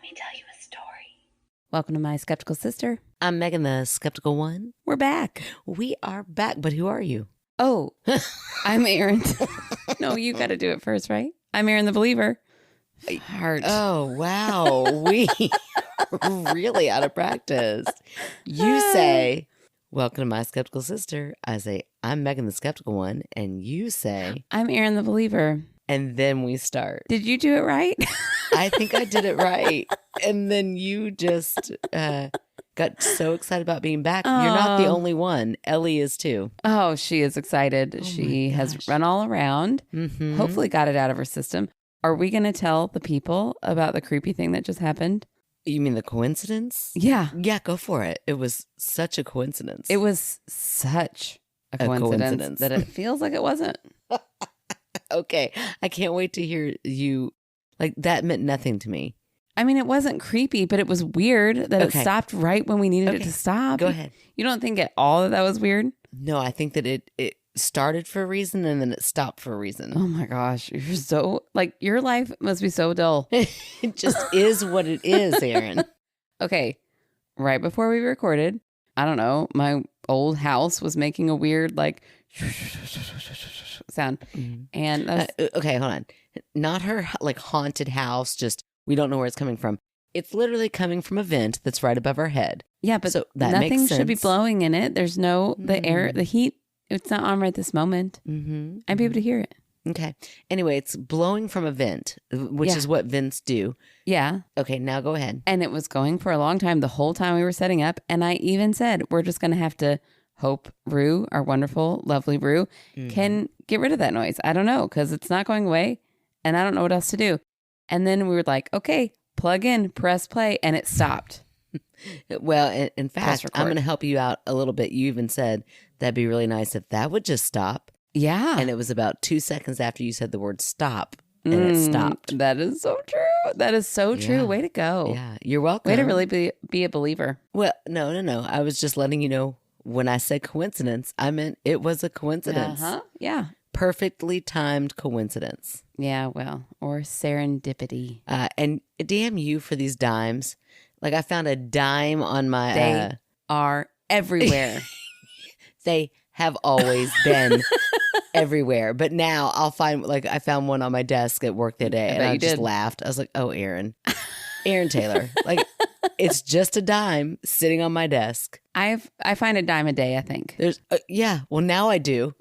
me tell you a story. Welcome to My Skeptical Sister. I'm Megan, the skeptical one. We're back. We are back, but who are you? Oh, I'm Erin. No, you got to do it first, right? I'm Erin the Believer. Heart. Oh, wow. We really out of practice. You say, welcome to My Skeptical Sister. I say, I'm Megan, the skeptical one. And you say, I'm Erin the Believer. and then we start. Did you do it right? I think I did it right. And then you just got so excited about being back. You're not the only one. Ellie is too. Oh, she is excited. She has run all around. Mm-hmm. Hopefully got it out of her system. Are we going to tell the people about the creepy thing that just happened? You mean the coincidence? Yeah. Yeah, go for it. It was such a coincidence. It was such a coincidence that it feels like it wasn't. Okay. I can't wait to hear you. Like, that meant nothing to me. I mean, it wasn't creepy, but it was weird that it stopped right when we needed it to stop. Go ahead. You don't think at all that was weird? No, I think that it started for a reason and then it stopped for a reason. Oh my gosh. You're so, like, your life must be so dull. It just is what it is, Erin. Okay. Right before we recorded, I don't know, my old house was making a weird, like, sound. Mm-hmm. And that's, okay, hold on. Not her, like, haunted house, just we don't know where it's coming from. It's literally coming from a vent that's right above our head. yeah, but So that nothing makes should be sense. blowing in it. There's no, the air, the heat, it's not on right this moment. Mm-hmm. I'd be able to hear it. Okay. Anyway, it's blowing from a vent, which Yeah. is what vents do. Yeah. Okay, now go ahead. And it was going for a long time, the whole time we were setting up. And I even said, we're just going to have to hope Rue, our wonderful, lovely Rue, can get rid of that noise. I don't know, because it's not going away. And I don't know what else to do. And then we were like, okay, plug in, press play. And it stopped. Well, in fact, record. I'm going to help you out a little bit. You even said that'd be really nice if that would just stop. Yeah. And it was about 2 seconds after you said the word stop, and it stopped. That is so true. That is so true. Yeah. Way to go. Yeah, you're welcome. Way to really be a believer. Well, no. I was just letting you know when I said coincidence, I meant it was a coincidence. Yeah. Perfectly timed coincidence. Yeah, well, or serendipity. And damn you for these dimes. Like, I found a dime on my... They are everywhere. They have always been everywhere. But now I'll find, like, I found one on my desk at work the other day, and I just laughed. I was like, oh, Erin Taylor. Like, it's just a dime sitting on my desk. I find a dime a day, I think. There's, yeah, well, now I do.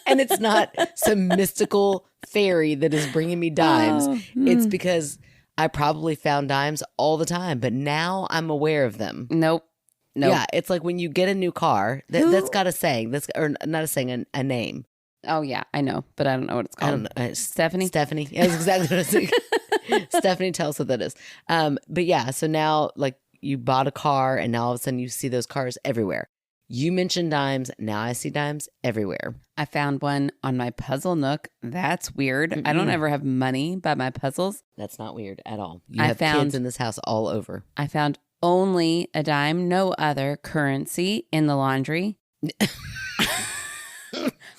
And it's not some mystical fairy that is bringing me dimes. It's because I probably found dimes all the time, but now I'm aware of them. Nope. Yeah, it's like when you get a new car, that's got a saying, or not a saying, a name. Oh, yeah, I know, but I don't know what it's called. I don't know. Stephanie? Stephanie. Yeah, that's exactly what I was thinking. Stephanie, tell us what that is. But yeah, so now, like, you bought a car, and now all of a sudden you see those cars everywhere. You mentioned dimes. Now I see dimes everywhere. I found one on my puzzle nook. That's weird. I don't ever have money by my puzzles. That's not weird at all. You have kids in this house all over. I found only a dime, no other currency in the laundry.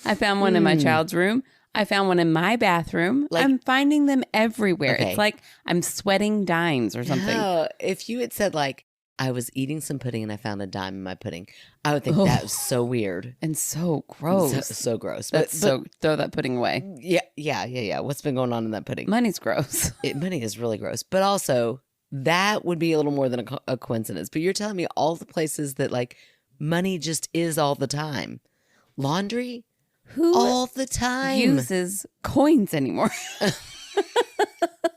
I found one in my child's room. I found one in my bathroom. Like, I'm finding them everywhere. Okay. It's like I'm sweating dimes or something. No, if you had said, like, I was eating some pudding and I found a dime in my pudding, I would think that was so weird. And so gross. So gross. But throw that pudding away. Yeah. What's been going on in that pudding? Money's gross. Money is really gross. But also, that would be a little more than a coincidence. But you're telling me all the places that, like, money just is all the time. Laundry? Who all the time. uses coins anymore?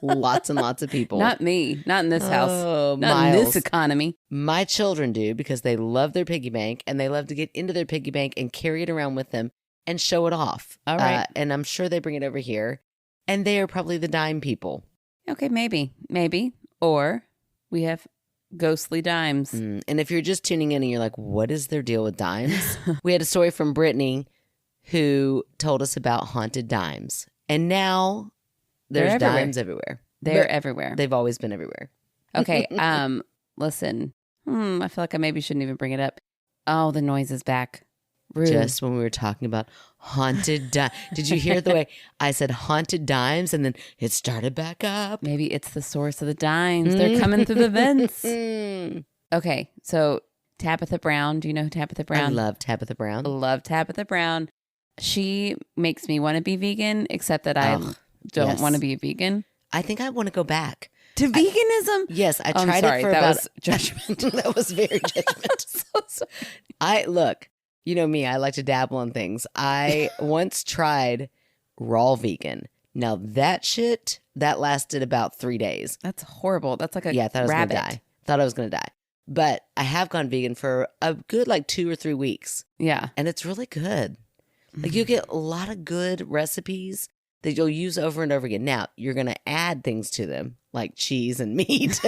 Lots and lots of people. Not me. Not in this house. Oh, Not in this economy. My children do, because they love their piggy bank and they love to get into their piggy bank and carry it around with them and show it off. All right. And I'm sure they bring it over here. And they are probably the dime people. Okay, maybe. Or we have ghostly dimes. And if you're just tuning in and you're like, what is their deal with dimes? We had a story from Brittany who told us about haunted dimes. And now there's dimes everywhere. They're everywhere. They've always been everywhere. Okay, listen. I feel like I maybe shouldn't even bring it up. Oh, the noise is back. Rude. Just when we were talking about haunted dimes. Did you hear the way I said haunted dimes and then it started back up? Maybe it's the source of the dimes. They're coming through the vents. Okay, so Tabitha Brown. Do you know Tabitha Brown? I love Tabitha Brown. I love Tabitha Brown. She makes me want to be vegan, except that I don't want to be a vegan. I think I want to go back. To veganism? Yes, I tried it for that about... was judgmental. That was very judgmental. So sorry. Look, you know me, I like to dabble in things. I once tried raw vegan. Now that shit, that lasted about 3 days. That's horrible. That's like a I thought I was rabbit. going to die. Thought I was going to die. But I have gone vegan for a good 2 or 3 weeks. Yeah. And it's really good. Like you get a lot of good recipes that you'll use over and over again. Now, you're going to add things to them like cheese and meat.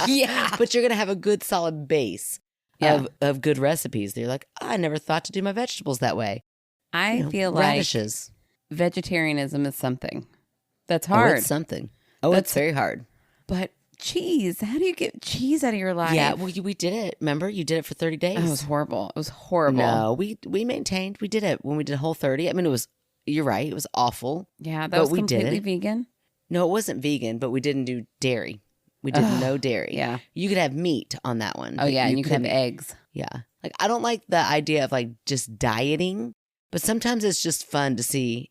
Yeah. But you're going to have a good solid base of good recipes. That you're like, I never thought to do my vegetables that way. I feel like radishes. Vegetarianism is something that's hard. Oh, it's something. It's very hard. But cheese, how do you get cheese out of your life? Yeah, well, we did it. Remember? You did it for 30 days. It was horrible. It was horrible. No, we maintained. We did it when we did Whole30. I mean, you're right. It was awful. Yeah, that was completely vegan. No, it wasn't vegan, but we didn't do dairy. We did no dairy. Yeah. You could have meat on that one. Oh, yeah, and you could have eggs. Yeah. Like, I don't like the idea of just dieting, but sometimes it's just fun to see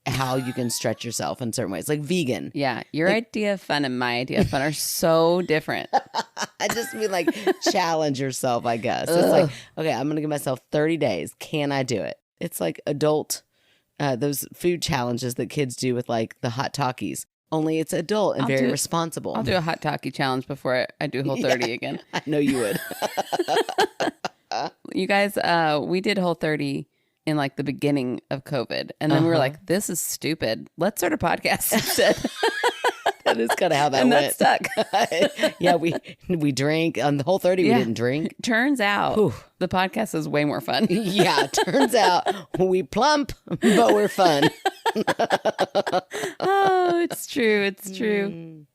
how you can stretch yourself in certain ways. Like vegan. Yeah. Your idea of fun and my idea of fun are so different. I just mean challenge yourself, I guess. It's like, okay, I'm going to give myself 30 days. Can I do it? It's like adult, those food challenges that kids do with the hot Takis. Only it's adult and very responsible. I'll do a hot Taki challenge before I do Whole30 again. I know you would. You guys, we did Whole30 in the beginning of COVID. And then we were like, this is stupid. Let's start a podcast instead. That is kind of how that and went. That stuck. Yeah, we drank. On the Whole30, we didn't drink. Turns out the podcast is way more fun. Yeah, turns out we plump, but we're fun. Oh, it's true. It's true.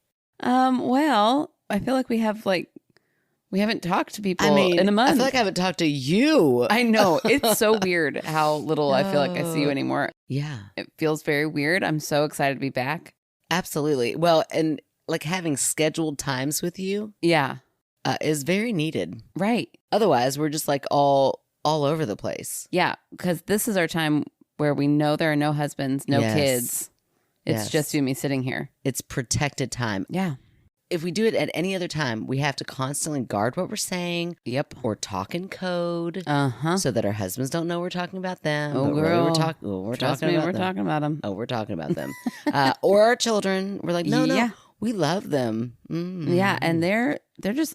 Well, I feel like we have we haven't talked to people in a month. I feel like I haven't talked to you. I know. It's so weird how little I feel like I see you anymore. Yeah. It feels very weird. I'm so excited to be back. Absolutely. Well, and having scheduled times with you. Yeah. Is very needed. Right. Otherwise, we're just all over the place. Yeah. Because this is our time where we know there are no husbands, no kids. It's just you and me sitting here. It's protected time. Yeah. If we do it at any other time, we have to constantly guard what we're saying. Yep. Or talk in code. Uh-huh. So that our husbands don't know we're talking about them. Oh, but girl. Really we're talking about them. Oh, we're talking about them. Or our children. We're like, no, we love them. Mm-hmm. Yeah, and they're just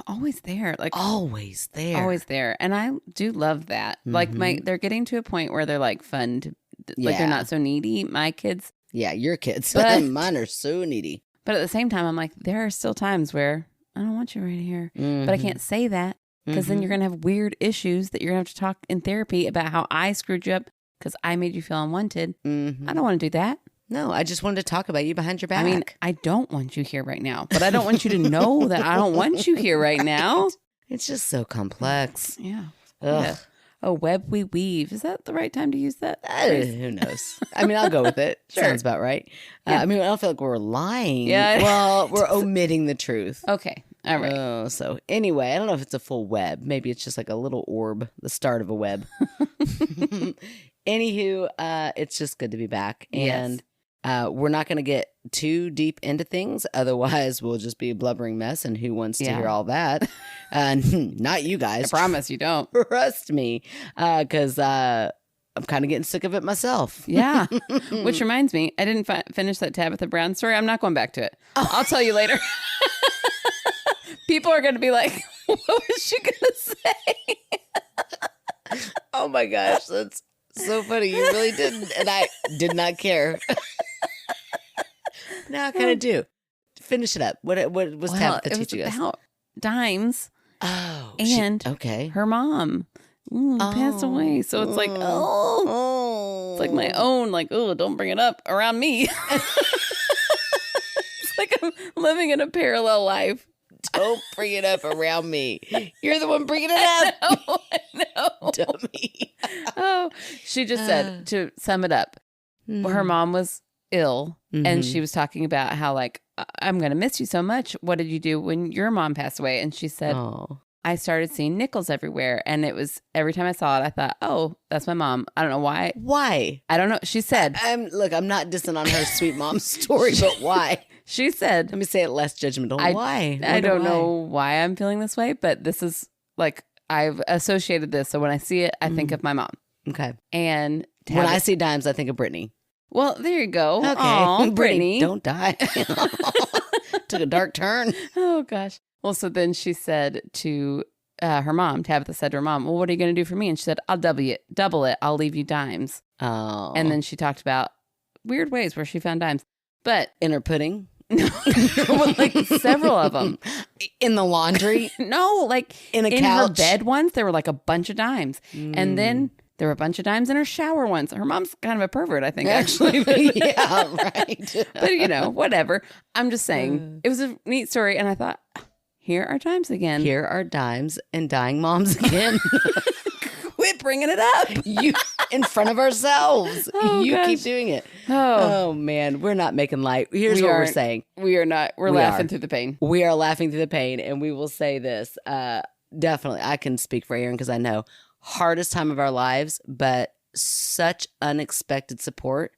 always there. Always there. Always there. And I do love that. Mm-hmm. They're getting to a point where they're fun to, they're not so needy. My kids. Yeah, your kids. But, mine are so needy. But at the same time, I'm like, there are still times where I don't want you right here. Mm-hmm. But I can't say that because then you're going to have weird issues that you're going to have to talk in therapy about how I screwed you up because I made you feel unwanted. Mm-hmm. I don't want to do that. No, I just wanted to talk about you behind your back. I mean, I don't want you here right now, but I don't want you to know that I don't want you here right now. It's just so complex. Yeah. Ugh. Yeah. A web we weave. Is that the right time to use that? Who knows? I mean, I'll go with it. Sure. Sounds about right. Yeah. I mean, I don't feel like we're lying. Yeah. Well, we're omitting the truth. Okay. All right. Oh, so anyway, I don't know if it's a full web. Maybe it's just a little orb, the start of a web. Anywho, it's just good to be back. And we're not going to get too deep into things. Otherwise, we'll just be a blubbering mess. And who wants to hear all that? Not you guys. I promise you don't. Trust me. Because I'm kind of getting sick of it myself. Yeah. Which reminds me, I didn't finish that Tabitha Brown story. I'm not going back to it. I'll tell you later. People are going to be like, what was she going to say? Oh my gosh. That's so funny. You really didn't. And I did not care. Now I kind of do. Finish it up. What was Tabitha teaching us? About dimes. Oh. And okay. her mom passed away. So it's like, it's like my own, don't bring it up around me. It's like I'm living in a parallel life. Don't bring it up around me. You're the one bringing it up. I know. Dummy. Oh, she just said, to sum it up, her mom was ill and she was talking about how, like, I'm going to miss you so much. What did you do when your mom passed away? And she said, I started seeing nickels everywhere. And it was every time I saw it, I thought, oh, that's my mom. I don't know why. Why? I don't know. She said, look, I'm not dissing on her sweet mom story, but why? She said, let me say it less judgmental. Why? I don't know why I'm feeling this way, but this is like, I've associated this. So when I see it, I think of my mom. Okay. And when I see dimes, I think of Brittany. Well, there you go. Okay. Aww, Brittany. Don't die. Took a dark turn. Oh, gosh. Well, so then she said to her mom, Tabitha said to her mom, well, what are you going to do for me? And she said, I'll double it. I'll leave you dimes. Oh. And then she talked about weird ways where she found dimes. But in her pudding? No, like several of them. In the laundry? No, like in couch. Her bed once, there were like a bunch of dimes. And then there were a bunch of dimes in her shower once. Her mom's kind of a pervert, I think, actually. Yeah, right. But, you know, whatever. I'm just saying, it was a neat story. And I thought, here are dimes again. Here are dimes and dying moms again. Quit bringing it up. You in front of ourselves. Oh, you gosh. keep doing it. Oh, man. We're not making light. Here's what we're saying. We are not. We're laughing through the pain. We are laughing through the pain. And we will say this. Definitely. I can speak for Aaron because I know. Hardest time of our lives, but such unexpected support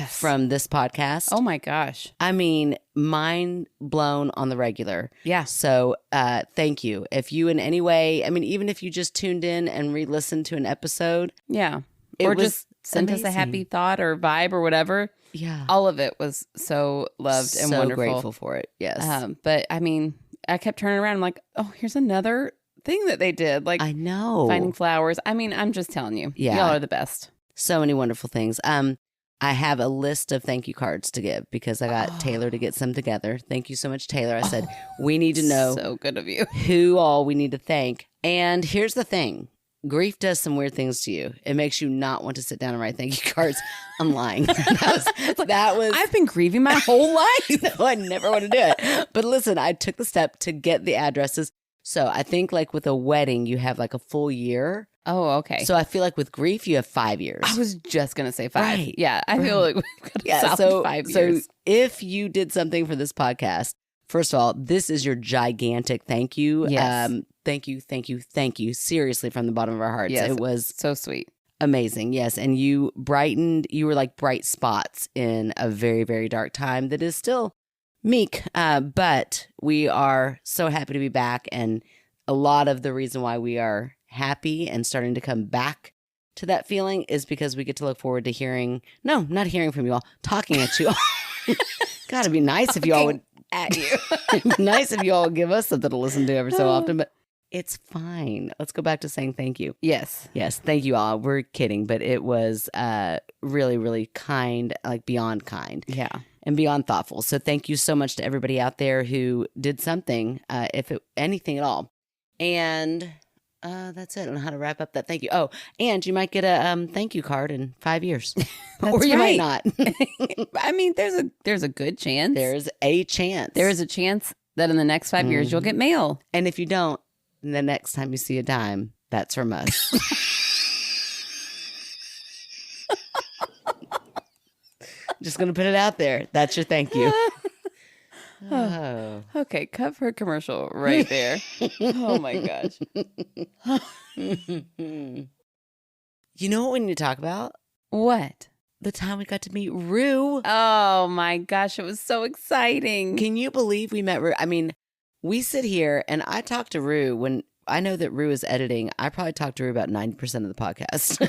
from this podcast. Oh my gosh. I mean, mind blown on the regular. Yeah. So thank you. If you in any way, I mean, even if you just tuned in and re-listened to an episode. Yeah. Or just sent us a happy thought or vibe or whatever. Yeah. All of it was so loved and wonderful. So grateful for it. Yes. But I mean, I kept turning around. I'm like, oh, here's another thing that they did, like I know, finding flowers. I mean, I'm just telling you, y'all are the best. So many wonderful things. I have a list of thank you cards to give because I got Taylor to get some together. Thank you so much, Taylor. I said we need to know so good of you who all we need to thank. And here's the thing: grief does some weird things to you. It makes you not want to sit down and write thank you cards. I'm lying. That was. I've been grieving my whole life. No, I never want to do it. But listen, I took the step to get the addresses. So I think like with a wedding, you have like a full year. Oh, okay. So I feel like with grief, you have 5 years. I was just going to say 5. Right. Yeah. I feel like we've got a solid 5 years. So if you did something for this podcast, first of all, this is your gigantic thank you. Yes. Thank you. Seriously, from the bottom of our hearts. Yes. It was so sweet. Amazing. Yes. And you were like bright spots in a very, very dark time that is still meek, but we are so happy to be back. And a lot of the reason why we are happy and starting to come back to that feeling is because we get to look forward to not hearing from you all, talking at you all. Gotta be nice if you all would at you. It'd be nice if you all would give us something to listen to every so often, but it's fine. Let's go back to saying thank you. Yes. Yes. Thank you all. We're kidding, but it was really, really kind, like beyond kind. Yeah. And beyond thoughtful. So thank you so much to everybody out there who did something, anything at all. And that's it. I don't know how to wrap up that thank you. Oh, and you might get a thank you card in 5 years. Or you might not. I mean, there's a good chance. There's a chance. There is a chance that in the next 5 years you'll get mail. And if you don't, the next time you see a dime, that's from us. Just going to put it out there. That's your thank you. Oh. Okay, cut for a commercial right there. Oh my gosh. You know what we need to talk about? What? The time we got to meet Rue. Oh my gosh, it was so exciting. Can you believe we met Rue? I mean, we sit here and I talk to Rue when I know that Rue is editing. I probably talk to Rue about 90% of the podcast.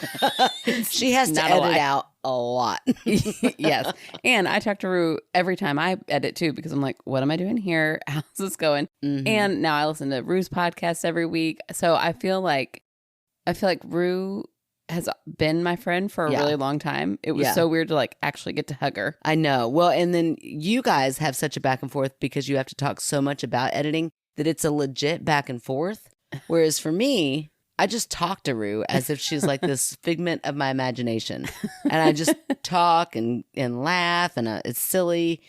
She has to edit out a lot. Yes. And I talk to Rue every time I edit too, because I'm like, what am I doing here? How's this going? Mm-hmm. And now I listen to Rue's podcast every week. So I feel like Rue has been my friend for a really long time. It was so weird to like actually get to hug her. I know. Well, and then you guys have such a back and forth because you have to talk so much about editing that it's a legit back and forth. Whereas for me, I just talk to Rue as if she's like this figment of my imagination. And I just talk and laugh and it's silly.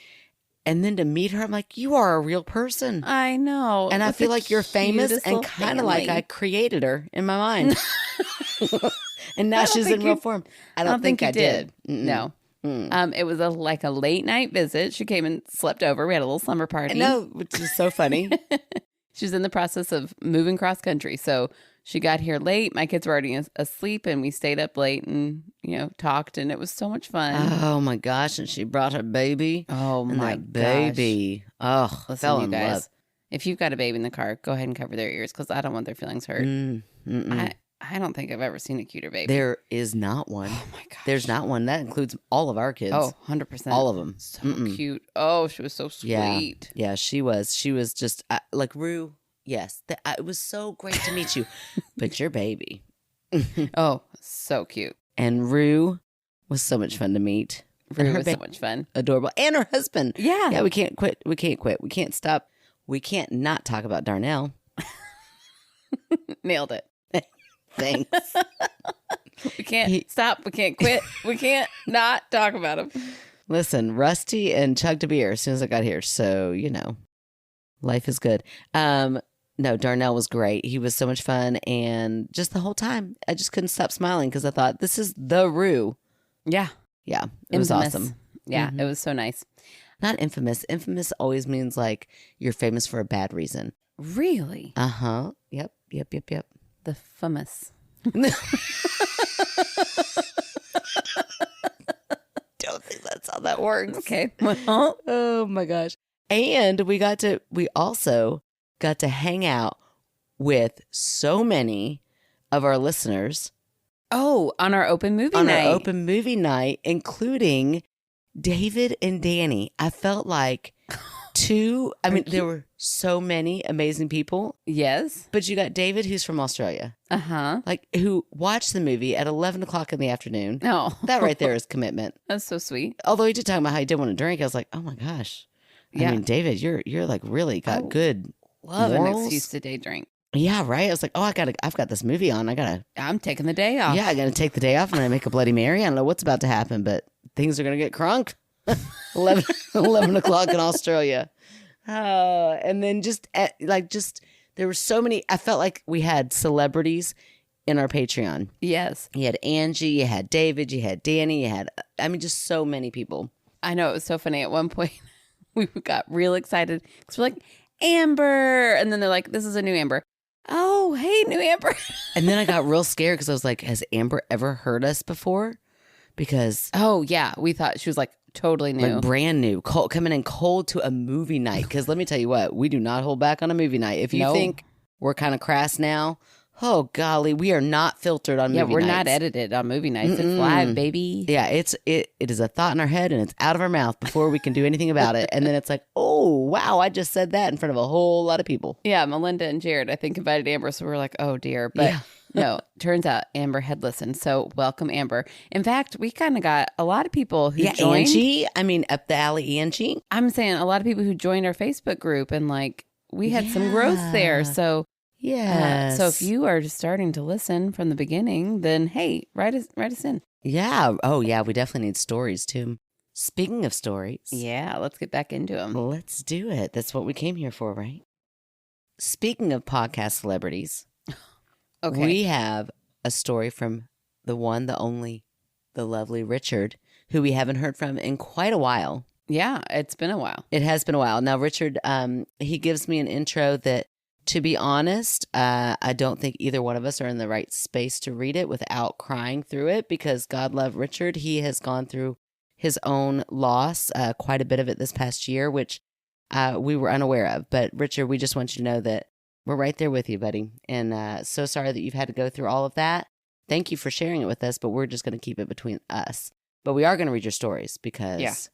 And then to meet her, I'm like, you are a real person. I know. And I feel like you're famous and kind of like I created her in my mind. And now she's in real form. I don't think I did. No. It was like a late night visit. She came and slept over. We had a little slumber party. I know, which is so funny. She was in the process of moving cross country. So she got here late. My kids were already asleep and we stayed up late and, talked, and it was so much fun. Oh my gosh. And she brought her baby. Oh and my that baby. Oh, listen, fell you in guys, love. if you've got a baby in the car, go ahead and cover their ears because I don't want their feelings hurt. I don't think I've ever seen a cuter baby. There is not one. Oh my gosh. There's not one. That includes all of our kids. Oh, 100%. All of them. So cute. Oh, she was so sweet. Yeah, she was. She was just like Rue. Yes. It was so great to meet you. But your baby. Oh, so cute. And Rue was so much fun to meet. Rue was so much fun. Adorable. And her husband. Yeah. Yeah, we can't quit. We can't quit. We can't stop. We can't not talk about Darnell. Nailed it. Thanks. We can't stop. We can't quit. We can't not talk about him. Listen, Rusty and chugged a beer as soon as I got here. So, life is good. No, Darnell was great. He was so much fun. And just the whole time, I just couldn't stop smiling because I thought, this is the Rue. Yeah. Yeah. It was awesome. Yeah. It was so nice. Not infamous. Infamous always means like you're famous for a bad reason. Really? Uh-huh. Yep. The famous. Don't think that's how that works. Okay. Well, oh my gosh. And we also got to hang out with so many of our listeners. Oh, on our open movie night. On our open movie night, including David and Danny. I felt like there were so many amazing people. Yes. But you got David, who's from Australia. Uh-huh. Like, who watched the movie at 11 o'clock in the afternoon. Oh. That right there is commitment. That's so sweet. Although he did talk about how he did want to drink. I was like, oh my gosh. Yeah. I mean, David, you're like really got good love morals. An excuse to day drink. Yeah, right. I was like, oh, I've got this movie on. I'm taking the day off. Yeah, I got to take the day off and I make a Bloody Mary. I don't know what's about to happen, but things are going to get crunk. 11 o'clock in Australia. And then there were so many, I felt like we had celebrities in our Patreon. Yes. You had Angie, you had David, you had Danny, just so many people. I know, it was so funny. At one point, we got real excited because we're like, Amber. And then they're like, this is a new Amber. Oh, hey, new Amber. And then I got real scared because I was like, has Amber ever heard us before? Because. Oh, yeah. We thought she was like totally new. Like brand new. Cold, coming in cold to a movie night. Because let me tell you what, we do not hold back on a movie night. If you think we're kind of crass now, oh, golly, we are not filtered on movie nights. Yeah, we're not edited on movie nights. It's live, baby. Yeah, it is a thought in our head and it's out of our mouth before we can do anything about it. And then it's like, oh, wow, I just said that in front of a whole lot of people. Yeah, Melinda and Jared, I think, invited Amber. So we're like, oh, dear. But no, turns out Amber had listened. So welcome, Amber. In fact, we kind of got a lot of people who joined. Angie. I mean, up the alley, Angie. I'm saying a lot of people who joined our Facebook group and like we had some growth there. So yeah. So if you are just starting to listen from the beginning, then hey, write us in. Yeah. Oh, yeah. We definitely need stories too. Speaking of stories. Yeah. Let's get back into them. Let's do it. That's what we came here for, right? Speaking of podcast celebrities. Okay. We have a story from the one, the only, the lovely Richard, who we haven't heard from in quite a while. Yeah. It's been a while. It has been a while. Now, Richard, he gives me an intro that, to be honest, I don't think either one of us are in the right space to read it without crying through it because God love Richard. He has gone through his own loss, quite a bit of it this past year, which we were unaware of. But Richard, we just want you to know that we're right there with you, buddy. And so sorry that you've had to go through all of that. Thank you for sharing it with us, but we're just going to keep it between us. But we are going to read your stories because,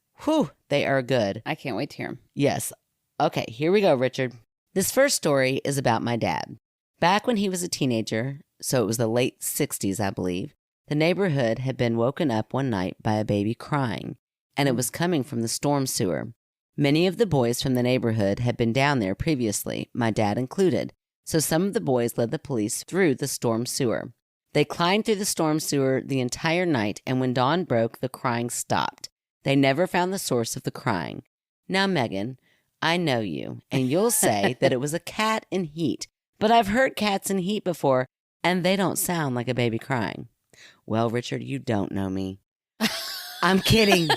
they are good. I can't wait to hear them. Yes. Okay, here we go, Richard. This first story is about my dad. Back when he was a teenager, so it was the late 60s, I believe, the neighborhood had been woken up one night by a baby crying, and it was coming from the storm sewer. Many of the boys from the neighborhood had been down there previously, my dad included, so some of the boys led the police through the storm sewer. They climbed through the storm sewer the entire night, and when dawn broke, the crying stopped. They never found the source of the crying. Now, Megan, I know you, and you'll say that it was a cat in heat. But I've heard cats in heat before. and they don't sound like a baby crying. Well, Richard, you don't know me. I'm kidding.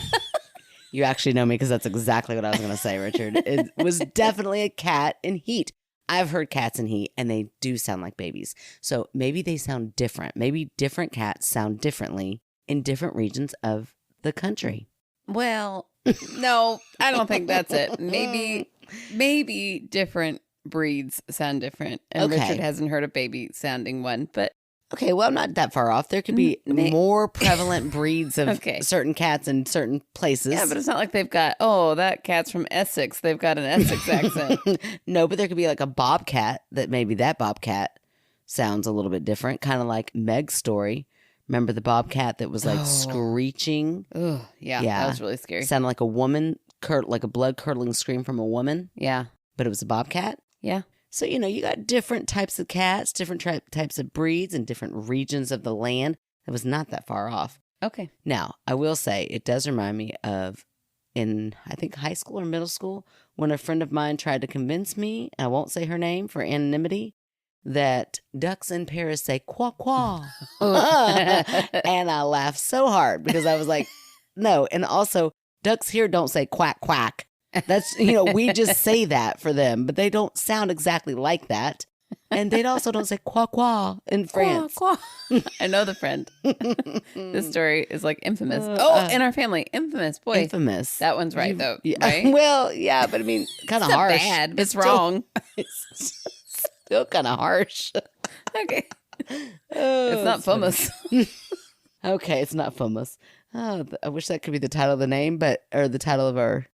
You actually know me because that's exactly what I was going to say, Richard. It was definitely a cat in heat. I've heard cats in heat, and they do sound like babies. So maybe they sound different. Maybe different cats sound differently in different regions of the country. Well, no, I don't think that's it. Maybe different breeds sound different. And Okay. Richard hasn't heard a baby sounding one, but Okay, well, I'm not that far off. There could be more prevalent breeds of certain cats in certain places. Yeah, but it's not like they've got, that cat's from Essex. They've got an Essex accent. No, but there could be like a bobcat that maybe that bobcat sounds a little bit different, kind of like Meg's story. Remember the bobcat that was like screeching? Oh, yeah, that was really scary. Sounded like a woman, like a blood-curdling scream from a woman. Yeah. But it was a bobcat? Yeah. So, you got different types of cats, different types of breeds, and different regions of the land. It was not that far off. Okay. Now, I will say, it does remind me of in, I think, high school or middle school, when a friend of mine tried to convince me, I won't say her name for anonymity, that ducks in Paris say quack quack. And I laughed so hard because I was like, no. And also, ducks here don't say quack quack. That's, we just say that for them, but they don't sound exactly like that. And they also don't say quack quack in France. Quack, quack. I know the friend. This story is like infamous. In our family, infamous. Boy, infamous. That one's right, though. Yeah. Right? Well, yeah, but I mean, kind of it's harsh. Bad. It's wrong. It's still kind of harsh. Okay. It's not famous. Okay, it's not famous. Oh, I wish that could be the title of the name, or the title of our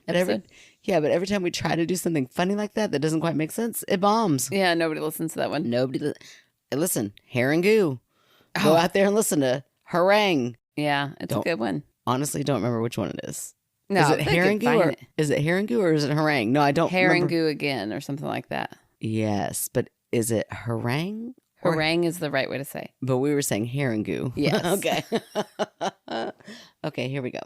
episode. But every time we try to do something funny like that doesn't quite make sense, it bombs. Yeah, nobody listens to that one. Listen, Hair and Goo. Go out there and listen to Harangue. Yeah, it's a good one. Honestly, don't remember which one it is. No, is it Hair and Goo or is it Hair and Goo or is it Harangue? No, I don't Hair remember. and Goo again or something like that. Yes, but is it Harangue? Harangue is the right way to say. But we were saying Hair and Goo. Yes. Okay. Okay, here we go.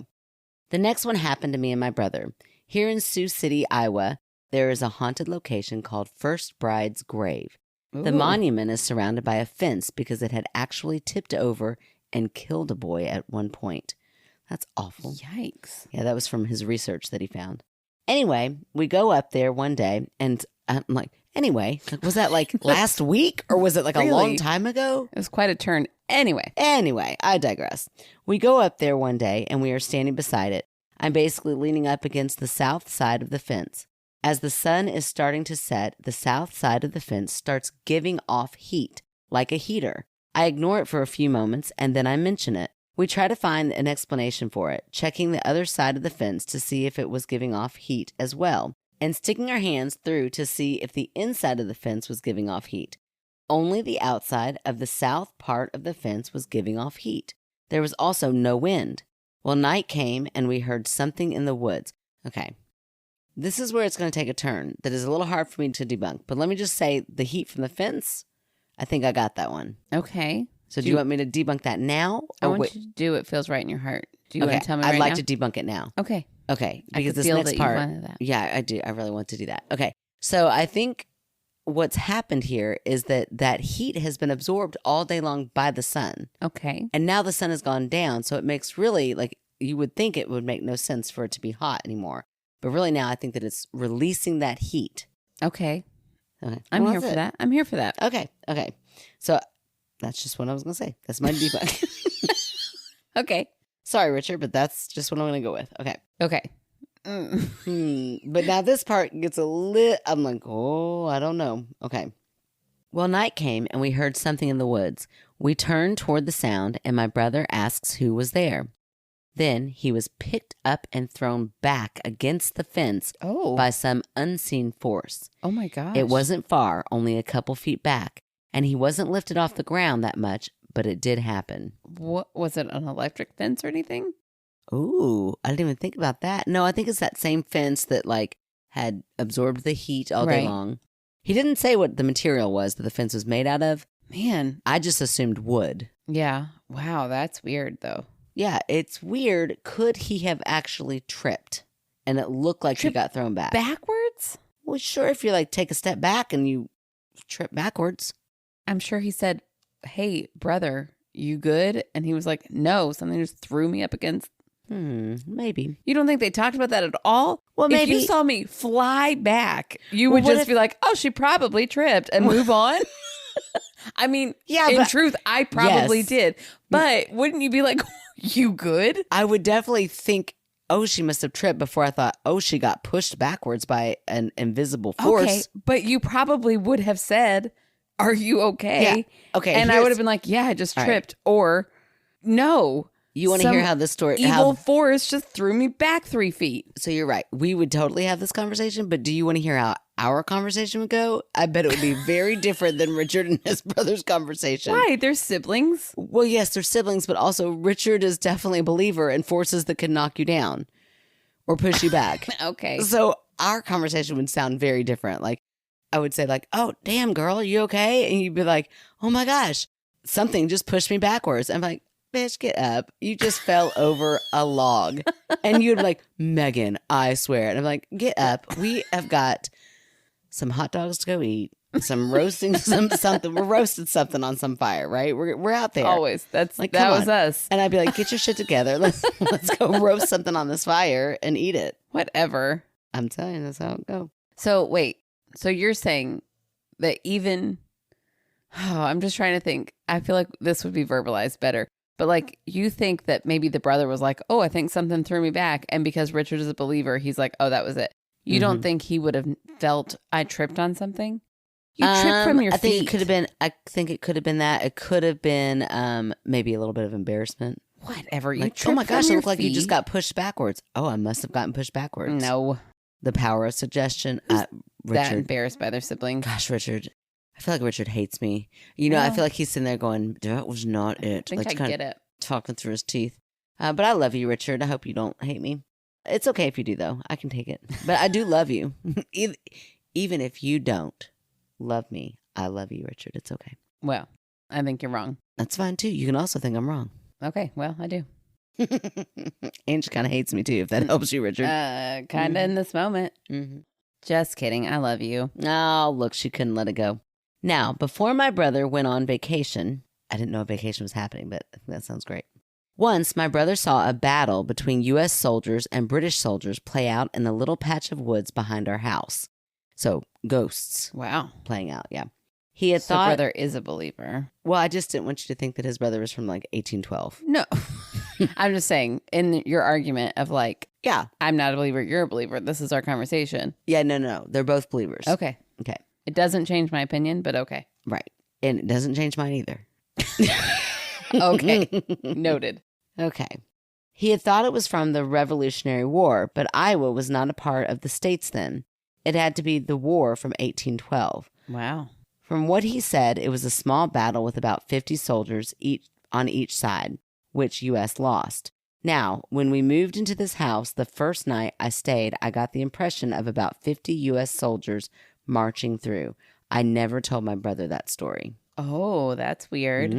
The next one happened to me and my brother. Here in Sioux City, Iowa, there is a haunted location called First Bride's Grave. Ooh. The monument is surrounded by a fence because it had actually tipped over and killed a boy at one point. That's awful. Yikes. Yeah, that was from his research that he found. Anyway, we go up there one day, and I'm like, was that like last week or was it like a long time ago? It was quite a turn. Anyway, I digress. We go up there one day, and we are standing beside it. I'm basically leaning up against the south side of the fence. As the sun is starting to set, the south side of the fence starts giving off heat, like a heater. I ignore it for a few moments, and then I mention it. We try to find an explanation for it, checking the other side of the fence to see if it was giving off heat as well, and sticking our hands through to see if the inside of the fence was giving off heat. Only the outside of the south part of the fence was giving off heat. There was also no wind. Well, night came, and we heard something in the woods. Okay. This is where it's going to take a turn that is a little hard for me to debunk. But let me just say, the heat from the fence, I think I got that one. Okay. So do you want me to debunk that now? I want you to do what feels right in your heart. Do you want to tell me I'd like now? to debunk it now. Okay. Okay. I Because could this feel next that part. you wanted that. Yeah, I do. I really want to do that. Okay. So I think what's happened here is that heat has been absorbed all day long by the sun. Okay. And now the sun has gone down. So it makes really, like, you would think it would make no sense for it to be hot anymore. But really now I think that it's releasing that heat. Okay. Okay. I'm here for that. I'm here for that. Okay. So that's just what I was going to say. That's my debunk. Okay. Sorry, Richard, but that's just what I'm going to go with. Okay. Okay. But now this part gets I'm like, I don't know. Okay. Well, night came and we heard something in the woods. We turned toward the sound and my brother asks who was there. Then he was picked up and thrown back against the fence by some unseen force. Oh my gosh. It wasn't far, only a couple feet back, and he wasn't lifted off the ground that much, but it did happen. What was it, an electric fence or anything? Ooh, I didn't even think about that. No, I think it's that same fence that like had absorbed the heat all day long. He didn't say what the material was that the fence was made out of. Man. I just assumed wood. Yeah. Wow, that's weird though. Yeah, it's weird. Could he have actually tripped and it looked like he got thrown back? Backwards? Well, sure, if you like take a step back and you trip backwards. I'm sure he said hey, brother, you good? And he was like, no, something just threw me up against. Maybe. You don't think they talked about that at all? Well, maybe. If you saw me fly back, you would just be like, oh, she probably tripped and move on. I mean, in truth, I probably did. But wouldn't you be like, you good? I would definitely think, oh, she must have tripped before I thought, oh, she got pushed backwards by an invisible force. Okay, but you probably would have said, are you okay? Yeah. Okay. And I would have been like, yeah, I just tripped. Right. Or, no. You want to hear how this story... Evil force just threw me back 3 feet. So you're right. We would totally have this conversation, but do you want to hear how our conversation would go? I bet it would be very different than Richard and his brother's conversation. Why? They're siblings. Well, yes, they're siblings, but also Richard is definitely a believer and forces that could knock you down or push you back. Okay. So our conversation would sound very different. Like, I would say like, oh, damn, girl, you okay? And you'd be like, oh my gosh, something just pushed me backwards. I'm like, bitch, get up. You just fell over a log. And you'd be like, Megan, I swear. And I'm like, get up. We have got some hot dogs to go eat, some roasting, something. We're roasting something on some fire, right? We're out there. Always. That was us. And I'd be like, get your shit together. Let's go roast something on this fire and eat it. Whatever. I'm telling you, that's how it go. So wait. So you're saying that even, I'm just trying to think. I feel like this would be verbalized better. But like, you think that maybe the brother was like, oh, I think something threw me back. And because Richard is a believer, he's like, oh, that was it. You don't think he would have felt I tripped on something? You tripped from your feet. I think it could have been that. It could have been maybe a little bit of embarrassment. Whatever. You like, oh my gosh, it looked like you just got pushed backwards. Oh, I must have gotten pushed backwards. No. The power of suggestion. Richard. That embarrassed by their sibling. Gosh, Richard. I feel like Richard hates me. You know, I feel like he's sitting there going, that was not it. I think I get it. Talking through his teeth. But I love you, Richard. I hope you don't hate me. It's okay if you do, though. I can take it. But I do love you. Even if you don't love me, I love you, Richard. It's okay. Well, I think you're wrong. That's fine, too. You can also think I'm wrong. Okay, well, I do. And she kind of hates me, too, if that helps you, Richard. Kind of in this moment. Mm-hmm. Just kidding. I love you. Oh, look, she couldn't let it go. Now, before my brother went on vacation, I didn't know a vacation was happening, but that sounds great. Once, my brother saw a battle between U.S. soldiers and British soldiers play out in the little patch of woods behind our house. So, ghosts. Wow. Playing out, yeah. He had thought... brother is a believer. Well, I just didn't want you to think that his brother was from like 1812. No. I'm just saying, in your argument of like, yeah, I'm not a believer, you're a believer, this is our conversation. Yeah, no. They're both believers. Okay. It doesn't change my opinion, but okay. Right. And it doesn't change mine either. Okay. Noted. Okay. He had thought it was from the Revolutionary War, but Iowa was not a part of the states then. It had to be the war from 1812. Wow. From what he said, it was a small battle with about 50 soldiers on each side, which U.S. lost. Now, when we moved into this house, the first night I stayed, I got the impression of about 50 U.S. soldiers marching through. I never told my brother that story. Oh, that's weird.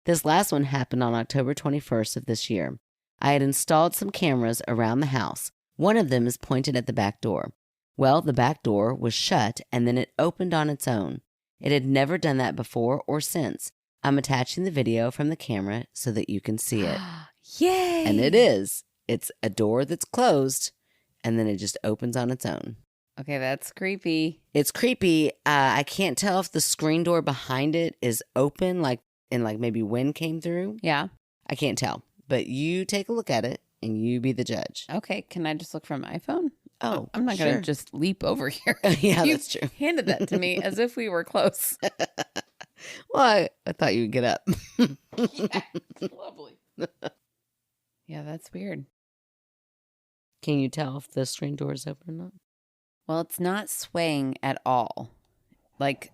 This last one happened on October 21st of this year. I had installed some cameras around the house. One of them is pointed at the back door. Well, the back door was shut and then it opened on its own. It had never done that before or since. I'm attaching the video from the camera so that you can see it. Yay! And it is. It's a door that's closed and then it just opens on its own. Okay, that's creepy. It's creepy. I can't tell if the screen door behind it is open, like maybe wind came through. Yeah. I can't tell. But you take a look at it and you be the judge. Okay, can I just look from my phone? Oh, I'm not going to just leap over here. Yeah, that's true. You handed that to me as if we were close. Well, I thought you would get up. Yeah, it's lovely. Yeah, that's weird. Can you tell if the screen door is open or not? Well, it's not swaying at all. Like,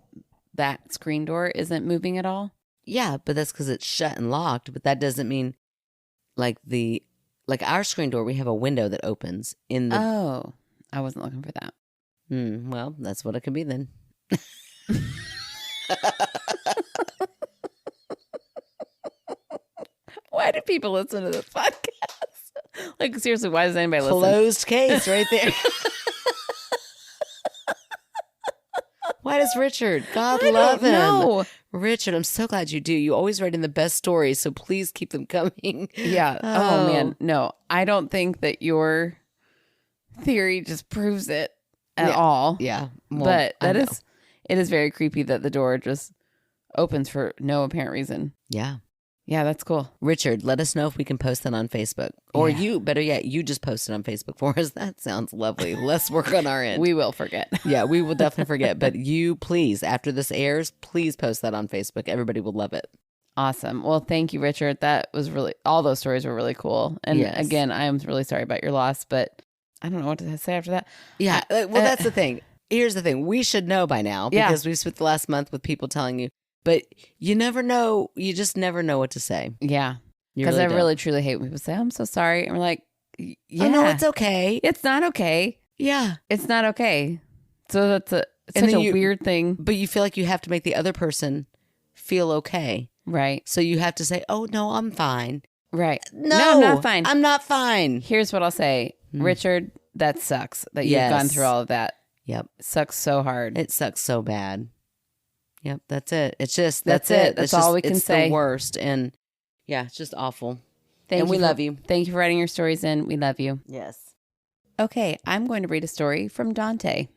that screen door isn't moving at all? Yeah, but that's because it's shut and locked. But that doesn't mean, like our screen door, we have a window that opens in the... Oh, I wasn't looking for that. Well, that's what it could be then. Why do people listen to this podcast? Like, seriously, why does anybody listen? Closed case right there. Why is Richard? God I love don't him. know. Richard, I'm so glad you do. You always writing the best stories, so please keep them coming. Yeah. Oh man. No, I don't think that your theory just proves it at all. Yeah. Well, but it is very creepy that the door just opens for no apparent reason. Yeah. Yeah, that's cool. Richard, let us know if we can post that on Facebook. Or you, better yet, you just post it on Facebook for us. That sounds lovely. Less work on our end. We will forget. Yeah, we will definitely forget. But you, please, after this airs, please post that on Facebook. Everybody will love it. Awesome. Well, thank you, Richard. That was all those stories were really cool. And again, I am really sorry about your loss, but I don't know what to say after that. Yeah, well, that's the thing. Here's the thing. We should know by now because we've spent the last month with people telling you. But you never know. You just never know what to say. Yeah. Because I really, truly hate when people say, I'm so sorry. And we're like, yeah. Oh, no, it's okay. It's not okay. Yeah. It's not okay. So that's such a weird thing. But you feel like you have to make the other person feel okay. Right. So you have to say, oh, no, I'm fine. Right. No, I'm not fine. I'm not fine. Here's what I'll say. Richard, that sucks that you've gone through all of that. Yep. It sucks so hard. It sucks so bad. Yep, that's it. It's just, that's it. That's all we can say. It's the worst. And yeah, it's just awful. We love you. Thank you for writing your stories in. We love you. Yes. Okay, I'm going to read a story from Dante.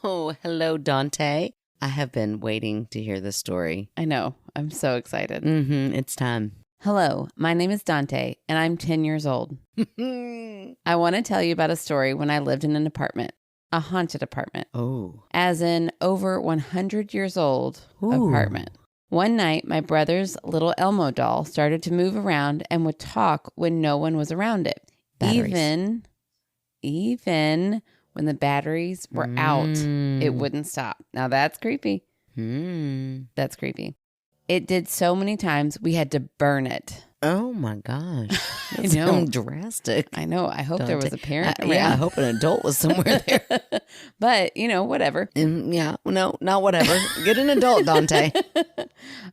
Oh, hello, Dante. I have been waiting to hear this story. I know. I'm so excited. It's time. Hello, my name is Dante, and I'm 10 years old. I want to tell you about a story when I lived in an apartment. A haunted apartment. Oh. As in over 100 years old apartment. One night, my brother's little Elmo doll started to move around and would talk when no one was around it. Batteries. Even when the batteries were out, it wouldn't stop. Now that's creepy. That's creepy. It did so many times we had to burn it. Oh my gosh. I know. Drastic. I know. I hope there was a parent around. Yeah, I hope an adult was somewhere there. But, whatever. Yeah, no, not whatever. Get an adult, Dante.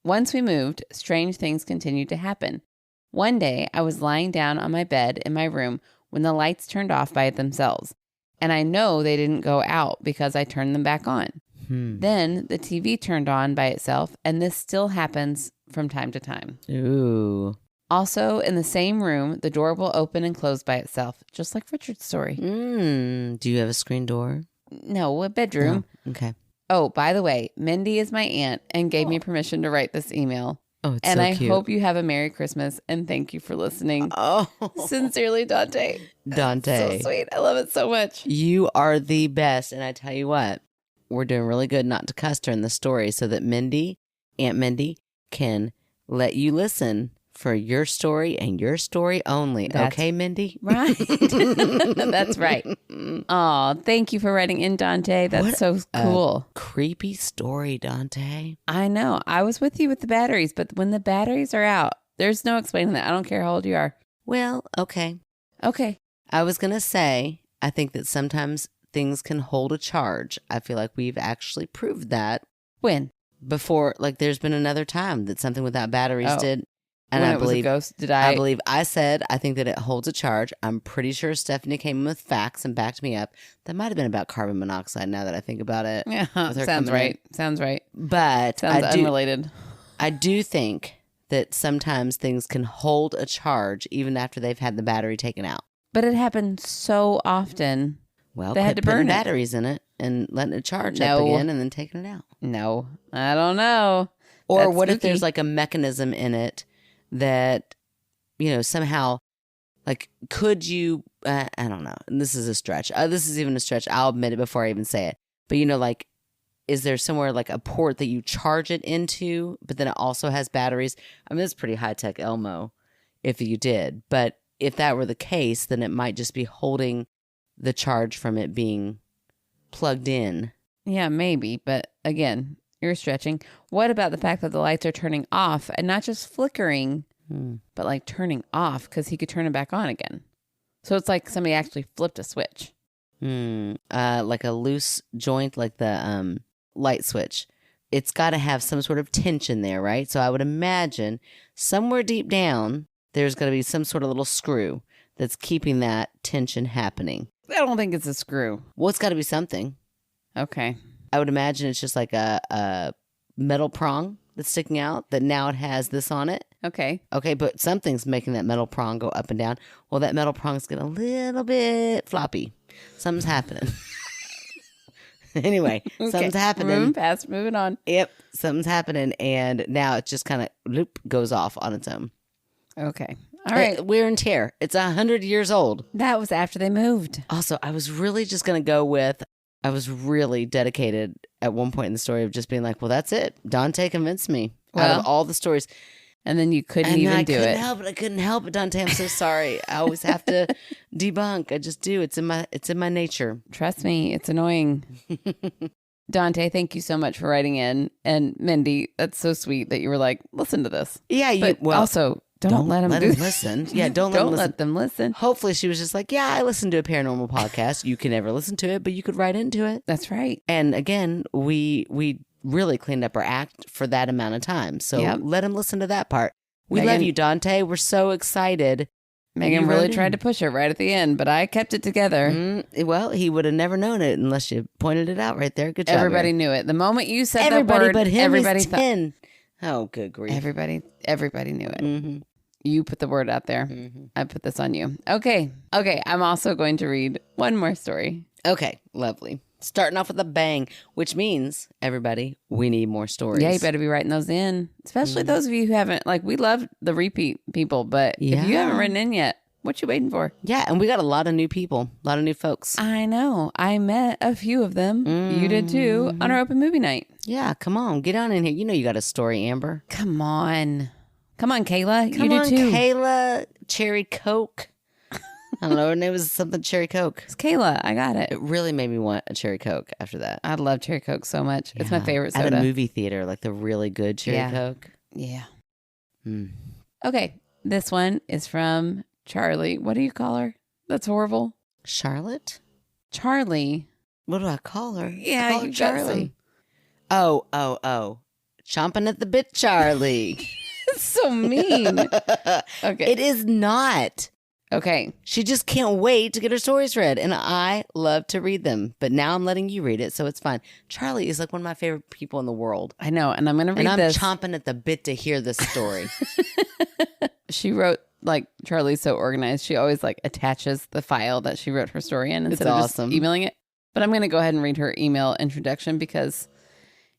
Once we moved, strange things continued to happen. One day, I was lying down on my bed in my room when the lights turned off by themselves. And I know they didn't go out because I turned them back on. Then the TV turned on by itself, and this still happens from time to time. Ooh. Also, in the same room, the door will open and close by itself, just like Richard's story. Do you have a screen door? No, a bedroom. Oh, okay. Oh, by the way, Mindy is my aunt and gave me permission to write this email. Oh, it's and so I cute. hope you have a Merry Christmas, and thank you for listening. Oh. Sincerely, Dante. Dante. So sweet. I love it so much. You are the best. And I tell you what, we're doing really good not to cuss her in the story so that Aunt Mindy, can let you listen for your story and your story only. Okay, Mindy? Right. That's right. Oh, thank you for writing in, Dante. That's so cool. Creepy story, Dante. I know. I was with you with the batteries, but when the batteries are out, there's no explaining that. I don't care how old you are. Well, okay. Okay. I was going to say, I think that sometimes things can hold a charge. I feel like we've actually proved that. When? Before, like there's been another time that something without batteries did. And when I believe, was a ghost, I believe I said, I think that it holds a charge. I'm pretty sure Stephanie came in with facts and backed me up. That might have been about carbon monoxide now that I think about it. Yeah, sounds right. Sounds right. But sounds unrelated. I do think that sometimes things can hold a charge even after they've had the battery taken out. But it happened so often. Well, they had to burn batteries in it and letting it charge up again and then taking it out. No, I don't know. Or that's what spooky. If there's like a mechanism in it that, somehow, like, could you, I don't know. And this is a stretch. This is even a stretch. I'll admit it before I even say it. But, like, is there somewhere like a port that you charge it into, but then it also has batteries? I mean, it's pretty high-tech Elmo if you did. But if that were the case, then it might just be holding the charge from it being plugged in. Yeah, maybe. But again, you're stretching. What about the fact that the lights are turning off and not just flickering, but like turning off because he could turn it back on again? So it's like somebody actually flipped a switch. Like a loose joint, like the light switch. It's got to have some sort of tension there, right? So I would imagine somewhere deep down, there's going to be some sort of little screw that's keeping that tension happening. I don't think it's a screw. Well, it's got to be something. Okay. I would imagine it's just like a metal prong that's sticking out that now it has this on it. Okay. Okay, but something's making that metal prong go up and down. Well, that metal prong's getting a little bit floppy. Something's happening. Anyway, something's happening. Moving on. Yep, something's happening, and now it just kind of goes off on its own. Okay. All right. Wear and tear. It's 100 years old. That was after they moved. Also, I was really just going to go with, I was really dedicated at one point in the story of just being like, well, that's it. Dante convinced me out of all the stories. And then you couldn't even do it. I couldn't help it, Dante. I'm so sorry. I always have to debunk. I just do. It's in my nature. Trust me, it's annoying. Dante, thank you so much for writing in. And Mindy, that's so sweet that you were like, listen to this. Yeah, also don't let them listen. Yeah, don't let them listen. Hopefully she was just like, yeah, I listened to a paranormal podcast. You can never listen to it, but you could write into it. That's right. And again, we really cleaned up our act for that amount of time. So let him listen to that part. We love you, Dante. We're so excited. Megan really tried to push it right at the end, but I kept it together. Well, he would have never known it unless you pointed it out right there. Good job. Everybody knew it. The moment you said that word, but him, everybody thought. 10. Oh, good grief. Everybody knew it. Mm-hmm. You put the word out there. Mm-hmm. I put this on you. Okay. I'm also going to read one more story. Okay. Lovely. Starting off with a bang, which means, everybody, we need more stories. Yeah, you better be writing those in. Especially those of you who haven't, we love the repeat people, but if you haven't written in yet, what you waiting for? Yeah, and we got a lot of new people, a lot of new folks. I know. I met a few of them. Mm-hmm. You did too, on our open movie night. Yeah, come on. Get on in here. You know you got a story, Amber. Come on, Kayla. Come you on, do too. Kayla. Cherry Coke. I don't know. Her name was something Cherry Coke. It's Kayla. I got it. It really made me want a Cherry Coke after that. I love Cherry Coke so much. Yeah. It's my favorite soda. At a movie theater, like the really good Cherry Coke. Yeah. Okay. This one is from Charlie. What do you call her? That's horrible. Charlotte? Charlie. What do I call her? Yeah, call her Charlie. Oh. Chomping at the bit, Charlie. It's so mean. Okay. It is not. Okay. She just can't wait to get her stories read, and I love to read them. But now I'm letting you read it, so it's fine. Charlie is like one of my favorite people in the world. I know, and I'm going to read this. And I'm chomping at the bit to hear this story. She wrote, Charlie's so organized. She always, attaches the file that she wrote her story in instead of just emailing it. But I'm going to go ahead and read her email introduction because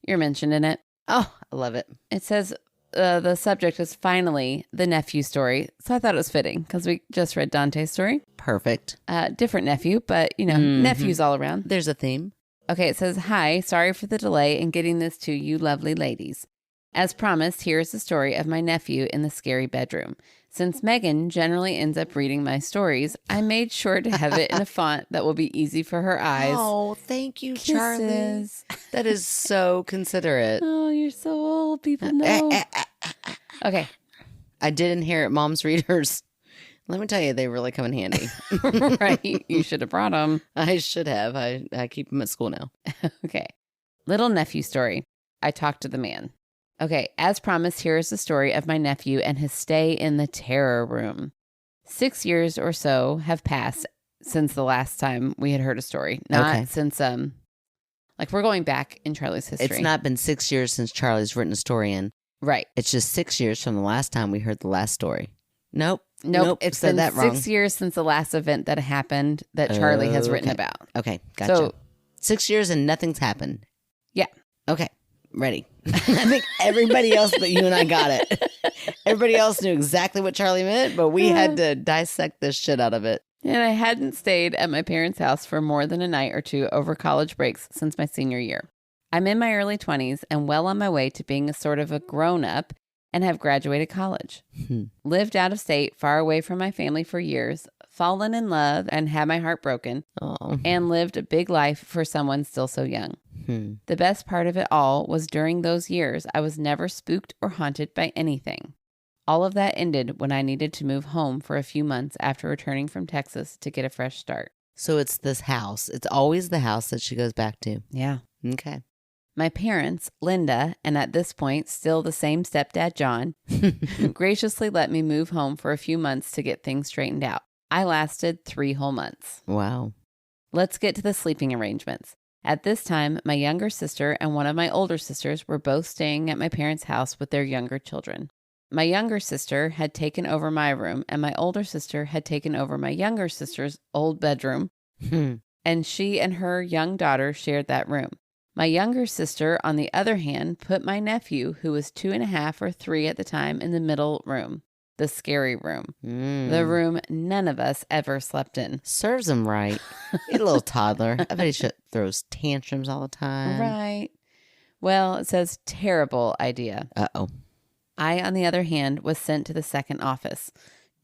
you're mentioned in it. Oh, I love it. It says... the subject is finally the nephew story. So I thought it was fitting because we just read Dante's story. Perfect. Different nephew, but nephews all around. There's a theme. Okay, it says, hi, sorry for the delay in getting this to you lovely ladies. As promised, here is the story of my nephew in the scary bedroom. Since Megan generally ends up reading my stories, I made sure to have it in a font that will be easy for her eyes. Oh, thank you, Kisses. Charlie. That is so considerate. Oh, you're so old. People know. Okay. I did inherit Mom's readers. Let me tell you, they really come in handy. Right. You should have brought them. I should have. I keep them at school now. Okay. Little nephew story. I talked to the man. Okay, as promised, here is the story of my nephew and his stay in the terror room. 6 years or so have passed since the last time we had heard a story. Not since, we're going back in Charlie's history. It's not been 6 years since Charlie's written a story in. Right. It's just 6 years from the last time we heard the last story. Nope. It's been that wrong. 6 years since the last event that happened that Charlie has written about. Okay, gotcha. So, 6 years and nothing's happened. Yeah. Okay. Ready. I think everybody else but you and I got it. Everybody else knew exactly what Charlie meant, but we had to dissect the shit out of it. And I hadn't stayed at my parents' house for more than a night or two over college breaks since my senior year. I'm in my early 20s and well on my way to being a sort of a grown-up and have graduated college. Lived out of state, far away from my family for years, fallen in love and had my heart broken, and lived a big life for someone still so young. The best part of it all was during those years, I was never spooked or haunted by anything. All of that ended when I needed to move home for a few months after returning from Texas to get a fresh start. So it's this house. It's always the house that she goes back to. Yeah. Okay. My parents, Linda, and at this point, still the same stepdad, John, graciously let me move home for a few months to get things straightened out. I lasted 3 whole months. Wow. Let's get to the sleeping arrangements. At this time, my younger sister and one of my older sisters were both staying at my parents' house with their younger children. My younger sister had taken over my room, and my older sister had taken over my younger sister's old bedroom, and she and her young daughter shared that room. My younger sister, on the other hand, put my nephew, who was 2.5 or 3 at the time, in the middle room, the scary room, the room none of us ever slept in. Serves him right. He's a little toddler. I bet he throws tantrums all the time. Right. Well, it says terrible idea. Uh-oh. I, on the other hand, was sent to the second office.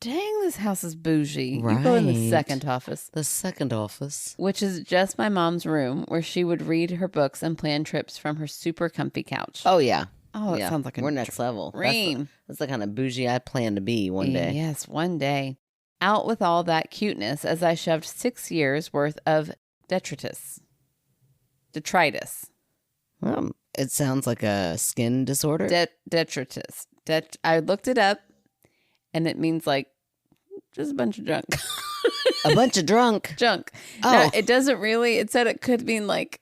Dang, this house is bougie. Right. You go in the second office. The second office. Which is just my mom's room, where she would read her books and plan trips from her super comfy couch. Oh, yeah. Oh, it sounds like we're next level. Dream. That's the kind of bougie I plan to be one day. Yes, one day. Out with all that cuteness as I shoved 6 years worth of detritus. It sounds like a skin disorder. Detritus. I looked it up, and it means like just a bunch of junk. A bunch of drunk. Junk. Oh. No, it doesn't really. It said it could mean like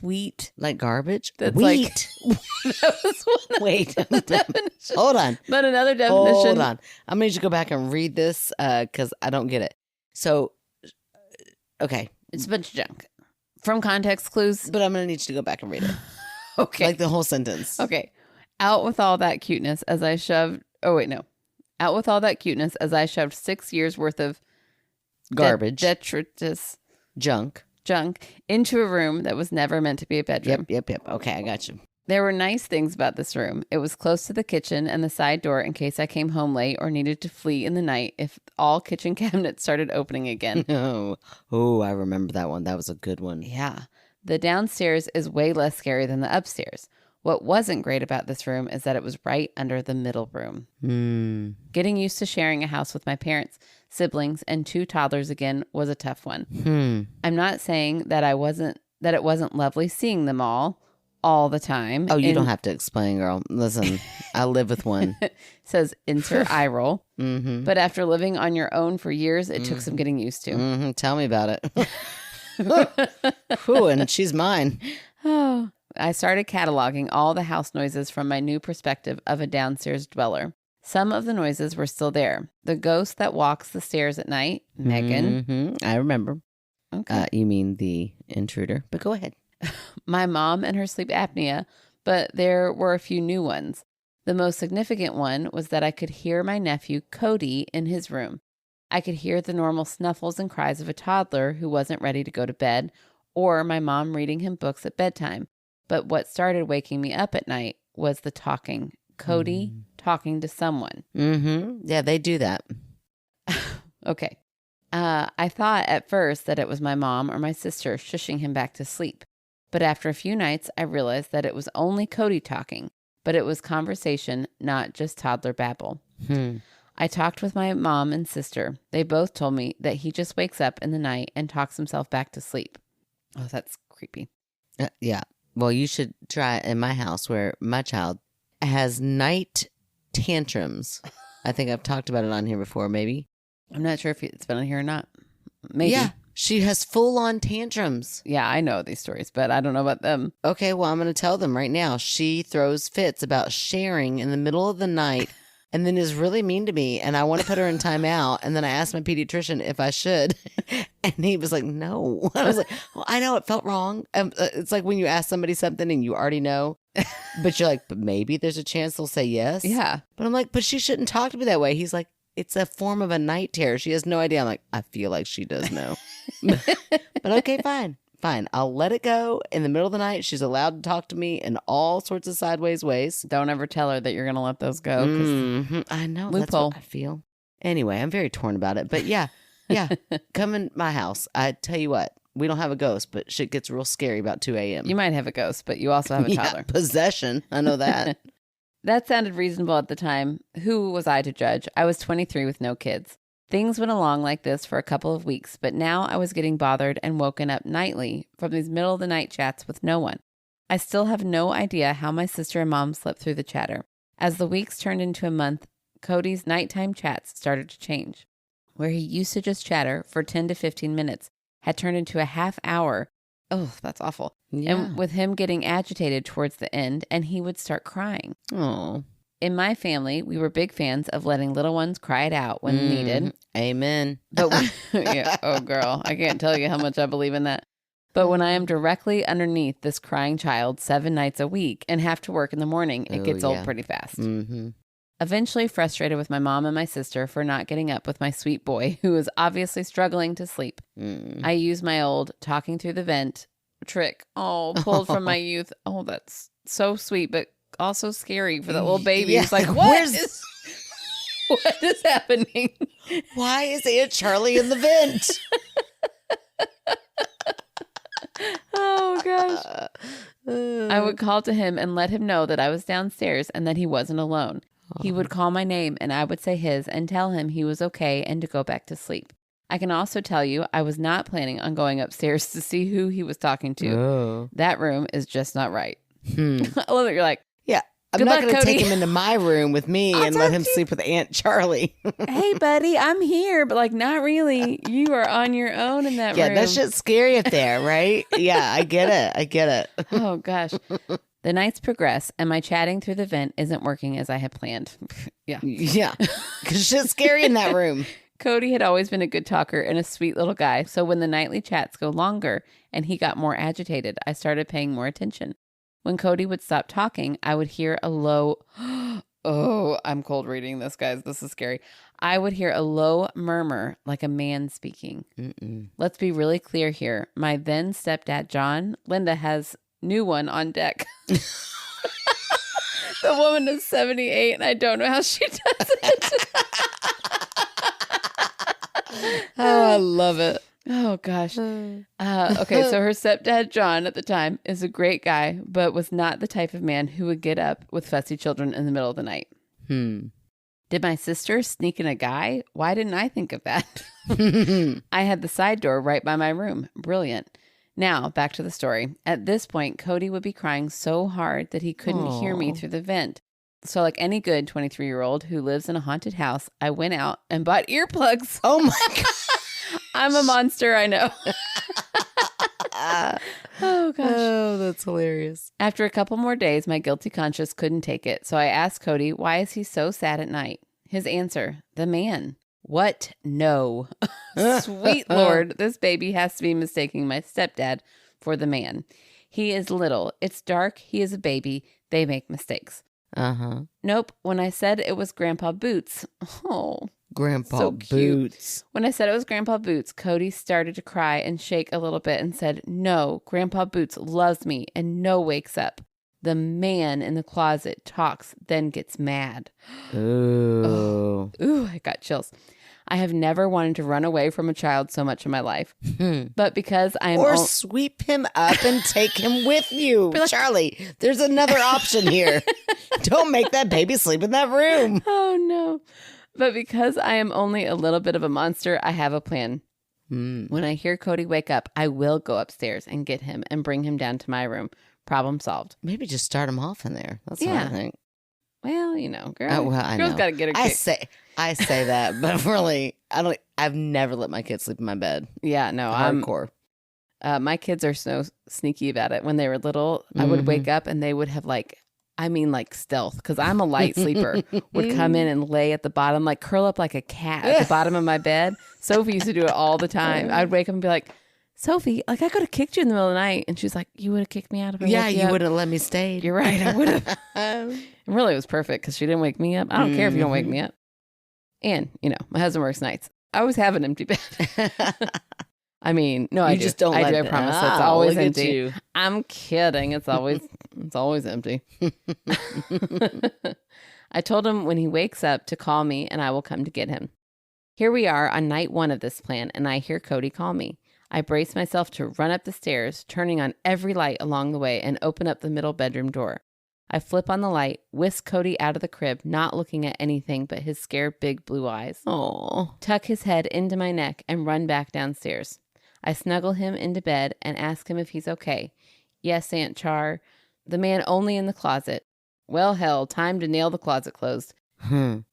wheat. Like garbage? That's wheat. That was one Wait. definition. Hold on. But another definition. Hold on. I'm going to need you to go back and read this because I don't get it. So, okay. It's a bunch of junk. From context clues. But I'm going to need you to go back and read it. Okay. Like the whole sentence. Okay. Out with all that cuteness as I shoved. Oh, wait, no. Out with all that cuteness as I shoved 6 years worth of garbage. Detritus. Junk into a room that was never meant to be a bedroom. Yep. Okay, I got you. There were nice things about this room. It was close to the kitchen and the side door in case I came home late or needed to flee in the night if all kitchen cabinets started opening again. Oh, I remember that one. That was a good one. Yeah. The downstairs is way less scary than the upstairs. What wasn't great about this room is that it was right under the middle room. Getting used to sharing a house with my parents, siblings, and 2 toddlers again was a tough one. I'm not saying that it wasn't lovely seeing them all the time. Oh, you don't have to explain, girl. Listen, I live with one. Says insert eye roll. But after living on your own for years, it took some getting used to. Tell me about it. Whew, and she's mine. Oh. I started cataloging all the house noises from my new perspective of a downstairs dweller. Some of the noises were still there. The ghost that walks the stairs at night, Megan. I remember. Okay. You mean the intruder, but go ahead. My mom and her sleep apnea, but there were a few new ones. The most significant one was that I could hear my nephew, Cody, in his room. I could hear the normal snuffles and cries of a toddler who wasn't ready to go to bed, or my mom reading him books at bedtime. But what started waking me up at night was the talking. Cody talking to someone. Yeah, they do that. Okay. I thought at first that it was my mom or my sister shushing him back to sleep. But after a few nights, I realized that it was only Cody talking, but it was conversation, not just toddler babble. I talked with my mom and sister. They both told me that he just wakes up in the night and talks himself back to sleep. Oh, that's creepy. Yeah. Well, you should try it in my house where my child has night tantrums. I think I've talked about it on here before, maybe. I'm not sure if it's been on here or not. Maybe. Yeah, she has full-on tantrums. Yeah, I know these stories, but I don't know about them. Okay, well, I'm going to tell them right now. She throws fits about sharing in the middle of the night and then is really mean to me, and I want to put her in timeout. And then I asked my pediatrician if I should, and he was like, no. I was like, well, I know it felt wrong. It's like when you ask somebody something and you already know, but you're like, but maybe there's a chance they'll say yes. Yeah. But I'm like, but she shouldn't talk to me that way. He's like, it's a form of a night terror. She has no idea. I'm like, I feel like she does know. But okay, fine. I'll let it go. In the middle of the night, she's allowed to talk to me in all sorts of sideways ways. Don't ever tell her that you're going to let those go. I know. Loophole. That's what I feel. Anyway, I'm very torn about it. But yeah. Come in my house. I tell you what, we don't have a ghost, but shit gets real scary about 2 a.m. You might have a ghost, but you also have a toddler. Possession. I know that. That sounded reasonable at the time. Who was I to judge? I was 23 with no kids. Things went along like this for a couple of weeks, but now I was getting bothered and woken up nightly from these middle-of-the-night chats with no one. I still have no idea how my sister and mom slept through the chatter. As the weeks turned into a month, Cody's nighttime chats started to change. Where he used to just chatter for 10 to 15 minutes had turned into a half hour Oh, that's awful. Yeah. And with him getting agitated towards the end, and he would start crying. Oh. In my family, we were big fans of letting little ones cry it out when needed. Amen. But yeah, oh, girl, I can't tell you how much I believe in that. But when I am directly underneath this crying child 7 nights a week and have to work in the morning, it gets old pretty fast. Mm-hmm. Eventually frustrated with my mom and my sister for not getting up with my sweet boy, who was obviously struggling to sleep. I used my old talking through the vent trick. Oh, pulled from my youth. Oh, that's so sweet, but also scary for the little baby. Yeah. It's like, what is happening? Why is Aunt Charlie in the vent? Oh, gosh. I would call to him and let him know that I was downstairs and that he wasn't alone. He would call my name and I would say his and tell him he was okay and to go back to sleep. I can also tell you I was not planning on going upstairs to see who he was talking to. Oh. That room is just not right. I love that you're like, yeah, I'm not going to take him into my room with me and let him sleep with Aunt Charlie. Hey, buddy, I'm here, but like not really. You are on your own in that room. Yeah, that shit's scary up there, right? Yeah, I get it. Oh, gosh. The nights progress, and my chatting through the vent isn't working as I had planned. Yeah. Because shit's scary in that room. Cody had always been a good talker and a sweet little guy, so when the nightly chats go longer and he got more agitated, I started paying more attention. When Cody would stop talking, I would hear a low... Oh, I'm cold reading this, guys. This is scary. I would hear a low murmur like a man speaking. Let's be really clear here. My then stepdad, John, Linda has... new one on deck. The woman is 78 and I don't know how she does it. Oh, I love it. Oh, gosh. Okay, so her stepdad, John, at the time, is a great guy, but was not the type of man who would get up with fussy children in the middle of the night. Did my sister sneak in a guy? Why didn't I think of that? I had the side door right by my room. Brilliant. Now, back to the story. At this point, Cody would be crying so hard that he couldn't hear me through the vent. So like any good 23-year-old who lives in a haunted house, I went out and bought earplugs. Oh, my God. I'm a monster, I know. Oh, gosh. Oh, that's hilarious. After a couple more days, my guilty conscience couldn't take it. So I asked Cody, why is he so sad at night? His answer, the man. What? No. Sweet Lord, this baby has to be mistaking my stepdad for the man. He is little. It's dark. He is a baby. They make mistakes. Nope. When I said it was Grandpa Boots. Oh, Grandpa so Boots. When I said it was Grandpa Boots, Cody started to cry and shake a little bit and said, no, Grandpa Boots loves me, and no wakes up. The man in the closet talks, then gets mad. Ooh. Ooh, I got chills. I have never wanted to run away from a child so much in my life. But because I am... Or sweep him up and take him with you. Charlie, there's another option here. Don't make that baby sleep in that room. Oh, no. But because I am only a little bit of a monster, I have a plan. When I hear Cody wake up, I will go upstairs and get him and bring him down to my room. Problem solved. Maybe just start him off in there. That's what I think. Well, you know, girl, I girl's know. got to get her kick. I say that, but really, I've never let my kids sleep in my bed. Yeah, no, Hardcore. My kids are so sneaky about it. When they were little, I would wake up and they would have like stealth, because I'm a light sleeper, would come in and lay at the bottom, like curl up like a cat at the bottom of my bed. Sophie used to do it all the time. I'd wake up and be like, Sophie, like I could have kicked you in the middle of the night. And she's like, you would have kicked me out of it. Yeah, you wouldn't let me stay. You're right, I would have. And really, it was perfect because she didn't wake me up. I don't care if you don't wake me up. And, you know, my husband works nights. I always have an empty bed. I mean, no, I just don't. I do. I promise. It's always empty. You. I'm kidding. It's always empty. I told him when he wakes up to call me and I will come to get him. Here we are on night 1 of this plan, and I hear Cody call me. I brace myself to run up the stairs, turning on every light along the way, and open up the middle bedroom door. I flip on the light, whisk Cody out of the crib, not looking at anything but his scared big blue eyes. Oh, tuck his head into my neck and run back downstairs. I snuggle him into bed and ask him if he's okay. Yes, Aunt Char. The man only in the closet. Well, hell, time to nail the closet closed.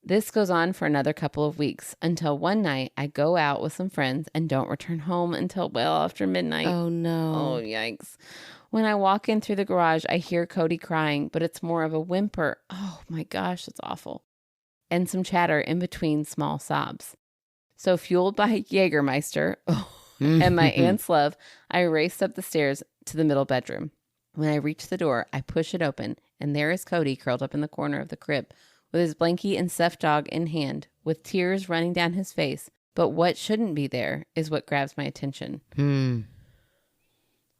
This goes on for another couple of weeks until one night I go out with some friends and don't return home until well after midnight. Oh, no. Oh, yikes. When I walk in through the garage, I hear Cody crying, but it's more of a whimper. Oh, my gosh, that's awful. And some chatter in between small sobs. So fueled by Jägermeister and my aunt's love, I raced up the stairs to the middle bedroom. When I reach the door, I push it open, and there is Cody curled up in the corner of the crib with his blankie and stuffed dog in hand, with tears running down his face. But what shouldn't be there is what grabs my attention.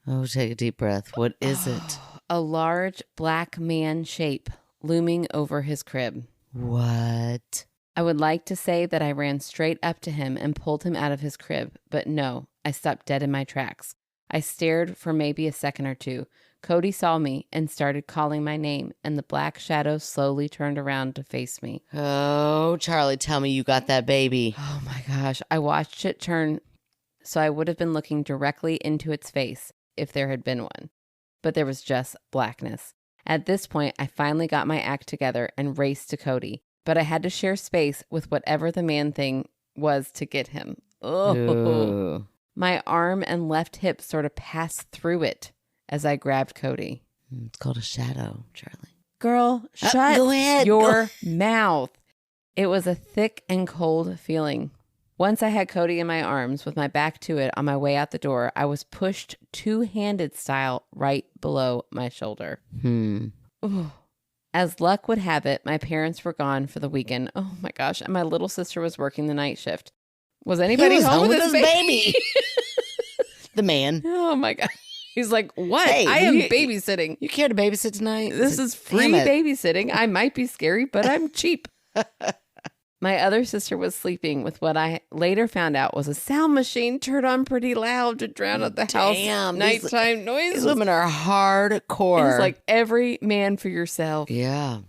Oh, take a deep breath. What is it? A large black man shape looming over his crib. What? I would like to say that I ran straight up to him and pulled him out of his crib, but no, I stopped dead in my tracks. I stared for maybe a second or two. Cody saw me and started calling my name, and the black shadow slowly turned around to face me. Oh, Charlie, tell me you got that baby. Oh my gosh. I watched it turn, so I would have been looking directly into its face if there had been one. But there was just blackness. At this point, I finally got my act together and raced to Cody, but I had to share space with whatever the man thing was to get him. Oh. My arm and left hip sort of passed through it as I grabbed Cody. It's called a shadow, Charlie. Girl, shut go ahead. your mouth. It was a thick and cold feeling. Once I had Cody in my arms with my back to it on my way out the door, I was pushed two-handed style right below my shoulder. Ooh. As luck would have it, my parents were gone for the weekend. Oh my gosh. And my little sister was working the night shift. Was anybody home with his baby? The man. Oh my God. He's like, what? Hey, I am babysitting. You care to babysit tonight? This is free babysitting. I might be scary, but I'm cheap. My other sister was sleeping with what I later found out was a sound machine turned on pretty loud to drown out the house nighttime noises. These women are hardcore. It's like every man for yourself. Yeah.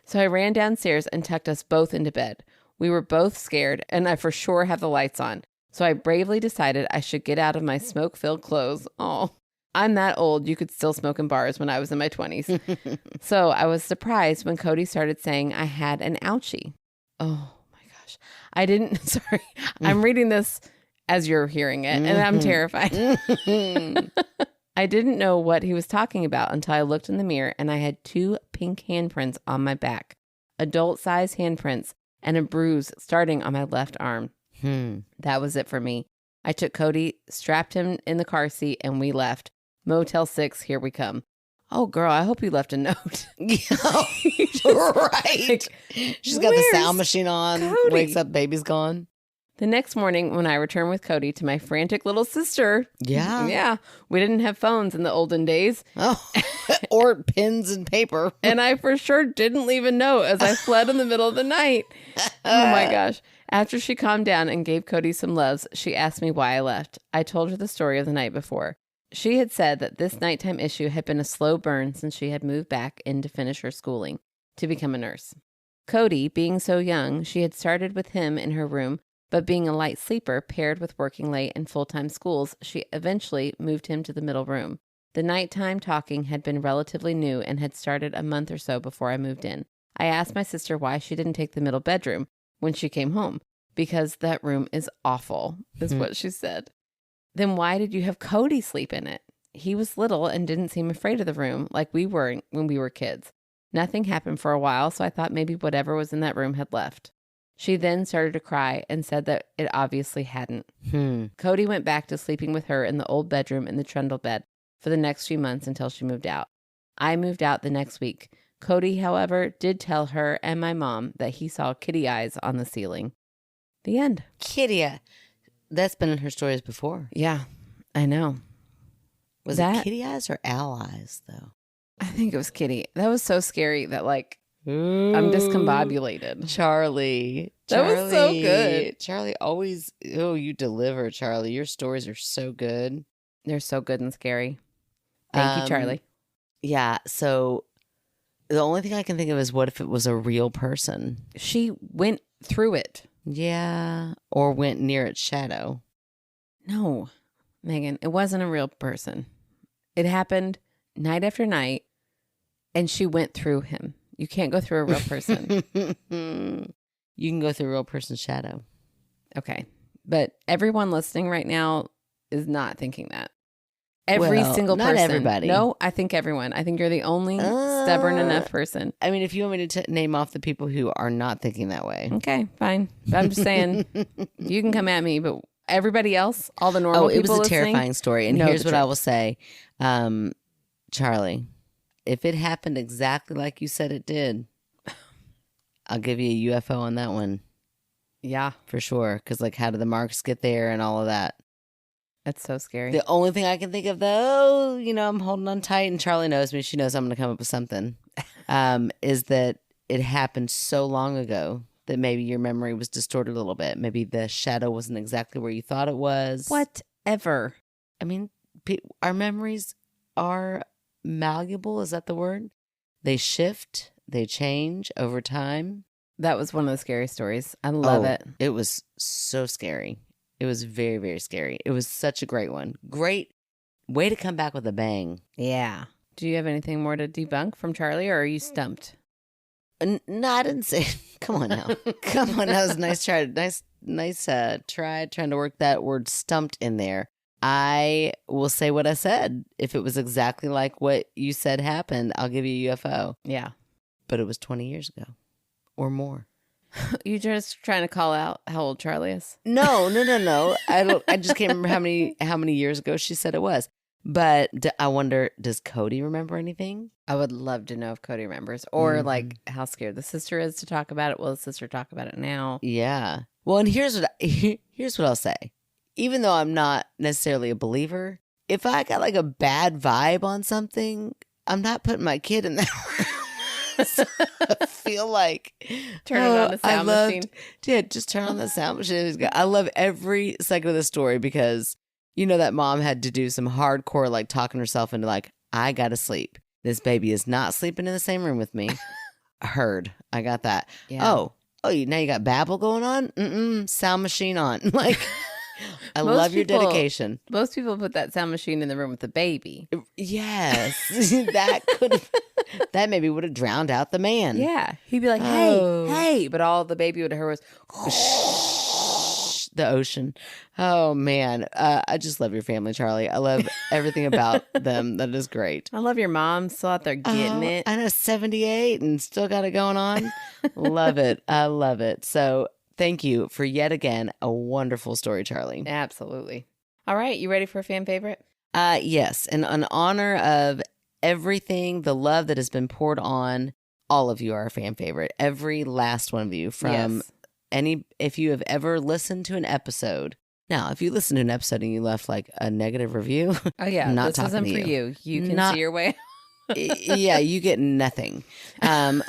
So I ran downstairs and tucked us both into bed. We were both scared, and I for sure have the lights on. So I bravely decided I should get out of my smoke-filled clothes. Oh, I'm that old. You could still smoke in bars when I was in my 20s. So I was surprised when Cody started saying I had an ouchie. Oh my gosh. I didn't, sorry. I'm reading this as you're hearing it, and I'm terrified. I didn't know what he was talking about until I looked in the mirror and I had 2 pink handprints on my back, adult-sized handprints, and a bruise starting on my left arm. That was it for me. I took Cody, strapped him in the car seat, and we left. Motel 6, here we come. Oh, girl, I hope you left a note. Right. Like, she's got the sound machine on, Cody? Wakes up, baby's gone. The next morning, when I returned with Cody to my frantic little sister. Yeah. We didn't have phones in the olden days. Oh, or pens and paper. And I for sure didn't leave a note as I fled in the middle of the night. Oh my gosh. After she calmed down and gave Cody some loves, she asked me why I left. I told her the story of the night before. She had said that this nighttime issue had been a slow burn since she had moved back in to finish her schooling to become a nurse. Cody, being so young, she had started with him in her room, but being a light sleeper paired with working late and full-time schools, she eventually moved him to the middle room. The nighttime talking had been relatively new and had started a month or so before I moved in. I asked my sister why she didn't take the middle bedroom when she came home, because that room is awful, is what she said. Then why did you have Cody sleep in it? He was little and didn't seem afraid of the room like we were when we were kids. Nothing happened for a while, so I thought maybe whatever was in that room had left. She then started to cry and said that it obviously hadn't. Cody went back to sleeping with her in the old bedroom in the trundle bed for the next few months until she moved out. I moved out the next week. Cody, however, did tell her and my mom that he saw kitty eyes on the ceiling. The end. Kitty eye. That's been in her stories before. Yeah, I know. Was it kitty eyes or owl eyes, though? I think it was kitty. That was so scary that, like, I'm discombobulated. Charlie. That was so good. Charlie always, you deliver, Charlie. Your stories are so good. They're so good and scary. Thank you, Charlie. Yeah, so the only thing I can think of is what if it was a real person? She went through it. Yeah, or went near its shadow. No, Megan, it wasn't a real person. It happened night after night, and she went through him. You can't go through a real person. You can go through a real person's shadow. Okay. But everyone listening right now is not thinking that. Every single person. Not everybody. No, I think everyone. I think you're the only stubborn enough person. I mean, if you want me to name off the people who are not thinking that way. Okay, fine. But I'm just saying, you can come at me, but everybody else, all the normal people it was a listening, terrifying story. And here's what I will say. Charlie, if it happened exactly like you said it did, I'll give you a UFO on that one. Yeah. For sure. Because, like, how did the marks get there and all of that? That's so scary. The only thing I can think of, though, I'm holding on tight, and Charlie knows me. She knows I'm going to come up with something, is that it happened so long ago that maybe your memory was distorted a little bit. Maybe the shadow wasn't exactly where you thought it was. Whatever. I mean, our memories are malleable. Is that the word? They shift. They change over time. That was one of the scary stories. I love it. It was so scary. It was very, very scary. It was such a great one. Great way to come back with a bang. Yeah. Do you have anything more to debunk from Charlie, or are you stumped? No, I didn't say. Come on now. Come on. That was a nice try. Nice try trying to work that word stumped in there. I will say what I said. If it was exactly like what you said happened, I'll give you a UFO. Yeah. But it was 20 years ago or more. You just trying to call out how old Charlie is? No. I just can't remember how many years ago she said it was. But I wonder, does Cody remember anything? I would love to know if Cody remembers, or like how scared the sister is to talk about it. Will the sister talk about it now? Yeah. Well, and here's what I'll say. Even though I'm not necessarily a believer, if I got like a bad vibe on something, I'm not putting my kid in that room. So I feel like turn it on the sound machine. Yeah, just turn on the sound machine. I love every second of the story because that mom had to do some hardcore like talking herself into like, I gotta sleep. This baby is not sleeping in the same room with me. Heard. I got that. Yeah. Oh, now you got babble going on? Sound machine on. Like, I love your dedication. Most people put that sound machine in the room with the baby. Yes. That maybe would have drowned out the man. Yeah. He'd be like, hey. But all the baby would have heard was the ocean. Oh, man. I just love your family, Charlie. I love everything about them. That is great. I love your mom. Still out there getting it. I know, 78 and still got it going on. Love it. I love it. So thank you for yet again a wonderful story, Charlie. Absolutely. All right. You ready for a fan favorite? Yes. And in honor of everything, the love that has been poured on, all of you are a fan favorite. Every last one of you from if you have ever listened to an episode. Now, if you listen to an episode and you left like a negative review, oh yeah, not this talking isn't to for you. You can see your way. Yeah, you get nothing. But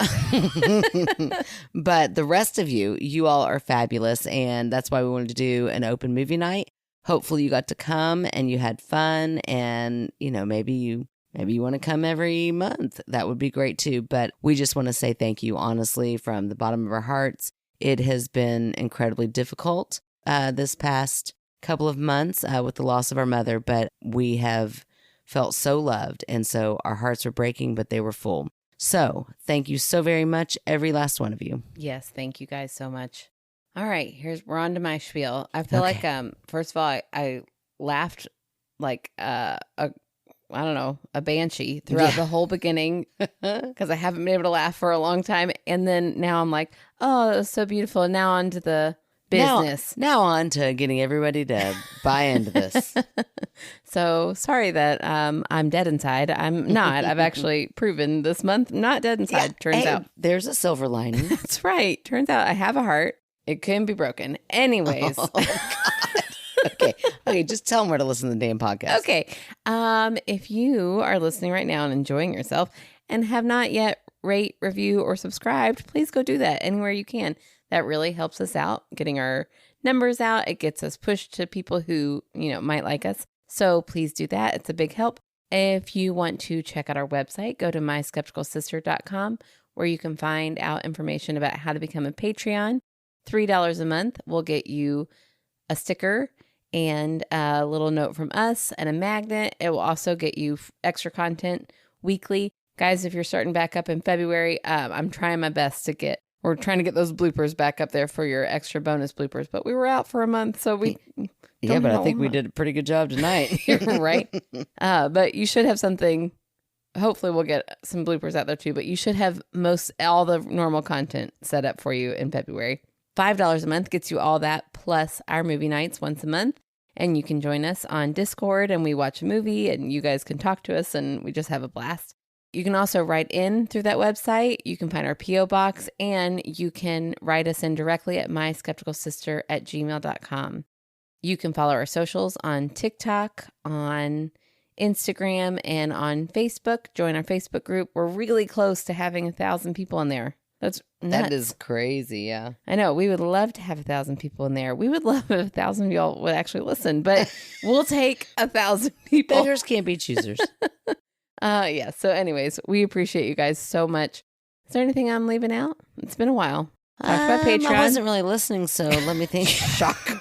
the rest of you all are fabulous. And that's why we wanted to do an open movie night. Hopefully you got to come and you had fun. And, maybe you want to come every month. That would be great too. But we just want to say thank you, honestly, from the bottom of our hearts. It has been incredibly difficult this past couple of months with the loss of our mother. But we have felt so loved, and so our hearts were breaking, but they were full. So thank you so very much, every last one of you. Yes, thank you guys so much. All right, we're on to my spiel. I feel like first of all, I laughed like a banshee throughout the whole beginning because I haven't been able to laugh for a long time, and then now I'm like, oh, that was so beautiful. And now on to the business. Now on to getting everybody to buy into this. So sorry that I'm dead inside. I'm not. I've actually proven this month I'm not dead inside. Turns out there's a silver lining. That's right. Turns out I have a heart. It can be broken. Anyways. Oh, God. Okay. Just tell them where to listen to the damn podcast. Okay. If you are listening right now and enjoying yourself and have not yet rate, review, or subscribed, please go do that anywhere you can. That really helps us out, getting our numbers out. It gets us pushed to people who, might like us. So please do that. It's a big help. If you want to check out our website, go to myskepticalsister.com, where you can find out information about how to become a Patreon. $3 a month will get you a sticker and a little note from us and a magnet. It will also get you extra content weekly. Guys, if you're starting back up in February, I'm trying my best we're trying to get those bloopers back up there for your extra bonus bloopers, but we were out for a month, so we... Yeah, but I think we did a pretty good job tonight. Right? But you should have something... Hopefully we'll get some bloopers out there too, but you should have all the normal content set up for you in February. $5 a month gets you all that, plus our movie nights once a month. And you can join us on Discord and we watch a movie and you guys can talk to us and we just have a blast. You can also write in through that website. You can find our P.O. box and you can write us in directly at myskepticalsister@gmail.com. You can follow our socials on TikTok, on Instagram, and on Facebook. Join our Facebook group. We're really close to having 1,000 people in there. That's nuts. That is crazy, yeah. I know. We would love to have 1,000 people in there. We would love if 1,000 of y'all would actually listen, but we'll take 1,000 people. Beggars can't be choosers. Yeah. So anyways, we appreciate you guys so much. Is there anything I'm leaving out? It's been a while. Talked about Patreon. I wasn't really listening, so let me think. Shocker.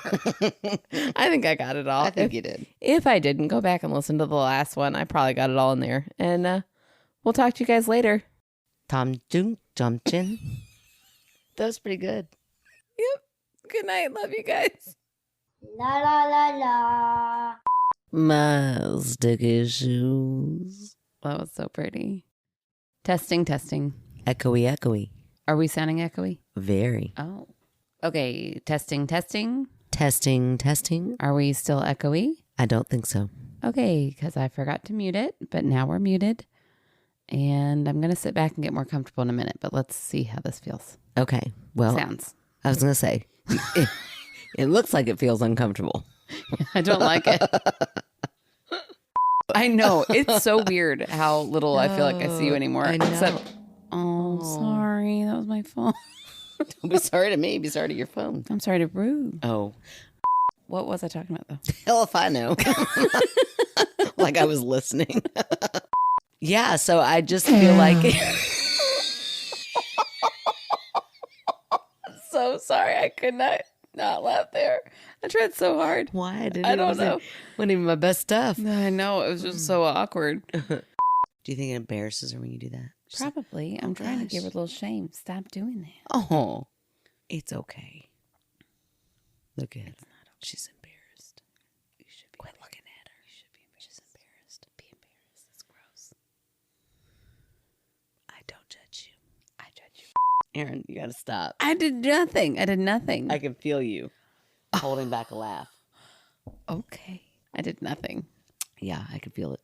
I think I got it all. I think you did. If I didn't, go back and listen to the last one. I probably got it all in there. And we'll talk to you guys later. Tom Jung Jump Chin. That was pretty good. Yep. Good night. Love you guys. La la la la. My sticky shoes. That was so pretty. Testing. Echoey, echoey. Are we sounding echoey? Very. Oh. Okay. Testing. Testing. Are we still echoey? I don't think so. Okay, because I forgot to mute it, but now we're muted. And I'm going to sit back and get more comfortable in a minute, but let's see how this feels. Okay. Well, Sounds. I was going to say, it looks like it feels uncomfortable. I don't like it. I know. It's so weird how little I feel like I see you anymore. I know. Except, sorry. That was my phone. Don't be sorry to me. Be sorry to your phone. I'm sorry to Rue. Oh. What was I talking about, though? Hell if I know. Like I was listening. Yeah, so I just feel like... So sorry. I could not laugh there. I tried so hard. Why? I don't know. Wasn't even my best stuff. I know. It was just so awkward. Do you think it embarrasses her when you do that? She's Probably. like, I'm trying to give her a little shame. Stop doing that. Oh, it's okay. Look at her. She's embarrassed. You should be. Quit looking at her. You should be embarrassed. She's embarrassed. Be embarrassed. It's gross. I don't judge you. I judge you. Aaron, you got to stop. I did nothing. I can feel you holding back a laugh. Okay. I did nothing. Yeah, I can feel it.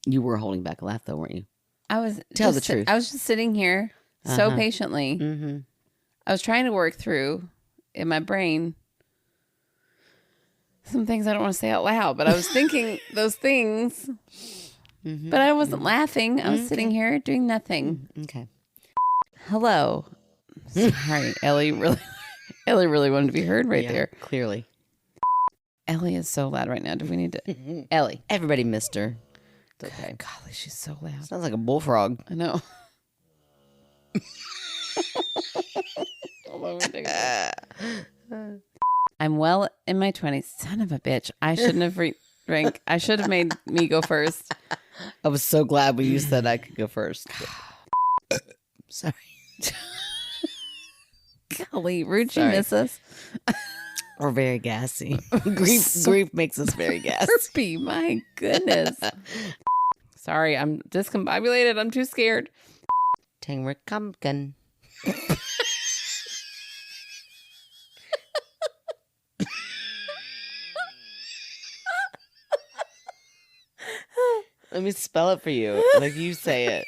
You were holding back a laugh, though, weren't you? I was. Tell the truth. I was just sitting here so patiently. Mm-hmm. I was trying to work through in my brain some things I don't want to say out loud, but I was thinking those things, but I wasn't laughing. I was sitting here doing nothing. Okay. Hello. Sorry, Ellie really wanted to be heard right there. Clearly. Ellie is so loud right now. Do we need to? Ellie. Everybody missed her. It's okay. Golly, she's so loud. Sounds like a bullfrog. I know. Hold on, let me take a breath. I'm well in my 20s. Son of a bitch. I shouldn't have drank. I should have made me go first. I was so glad when you said I could go first. Sorry. Golly, Rude, you miss us? We're very gassy. Grief makes us very gassy. Herpy, my goodness. Sorry, I'm discombobulated. I'm too scared. Tangrick Pumpkin. Let me spell it for you. Like you say it.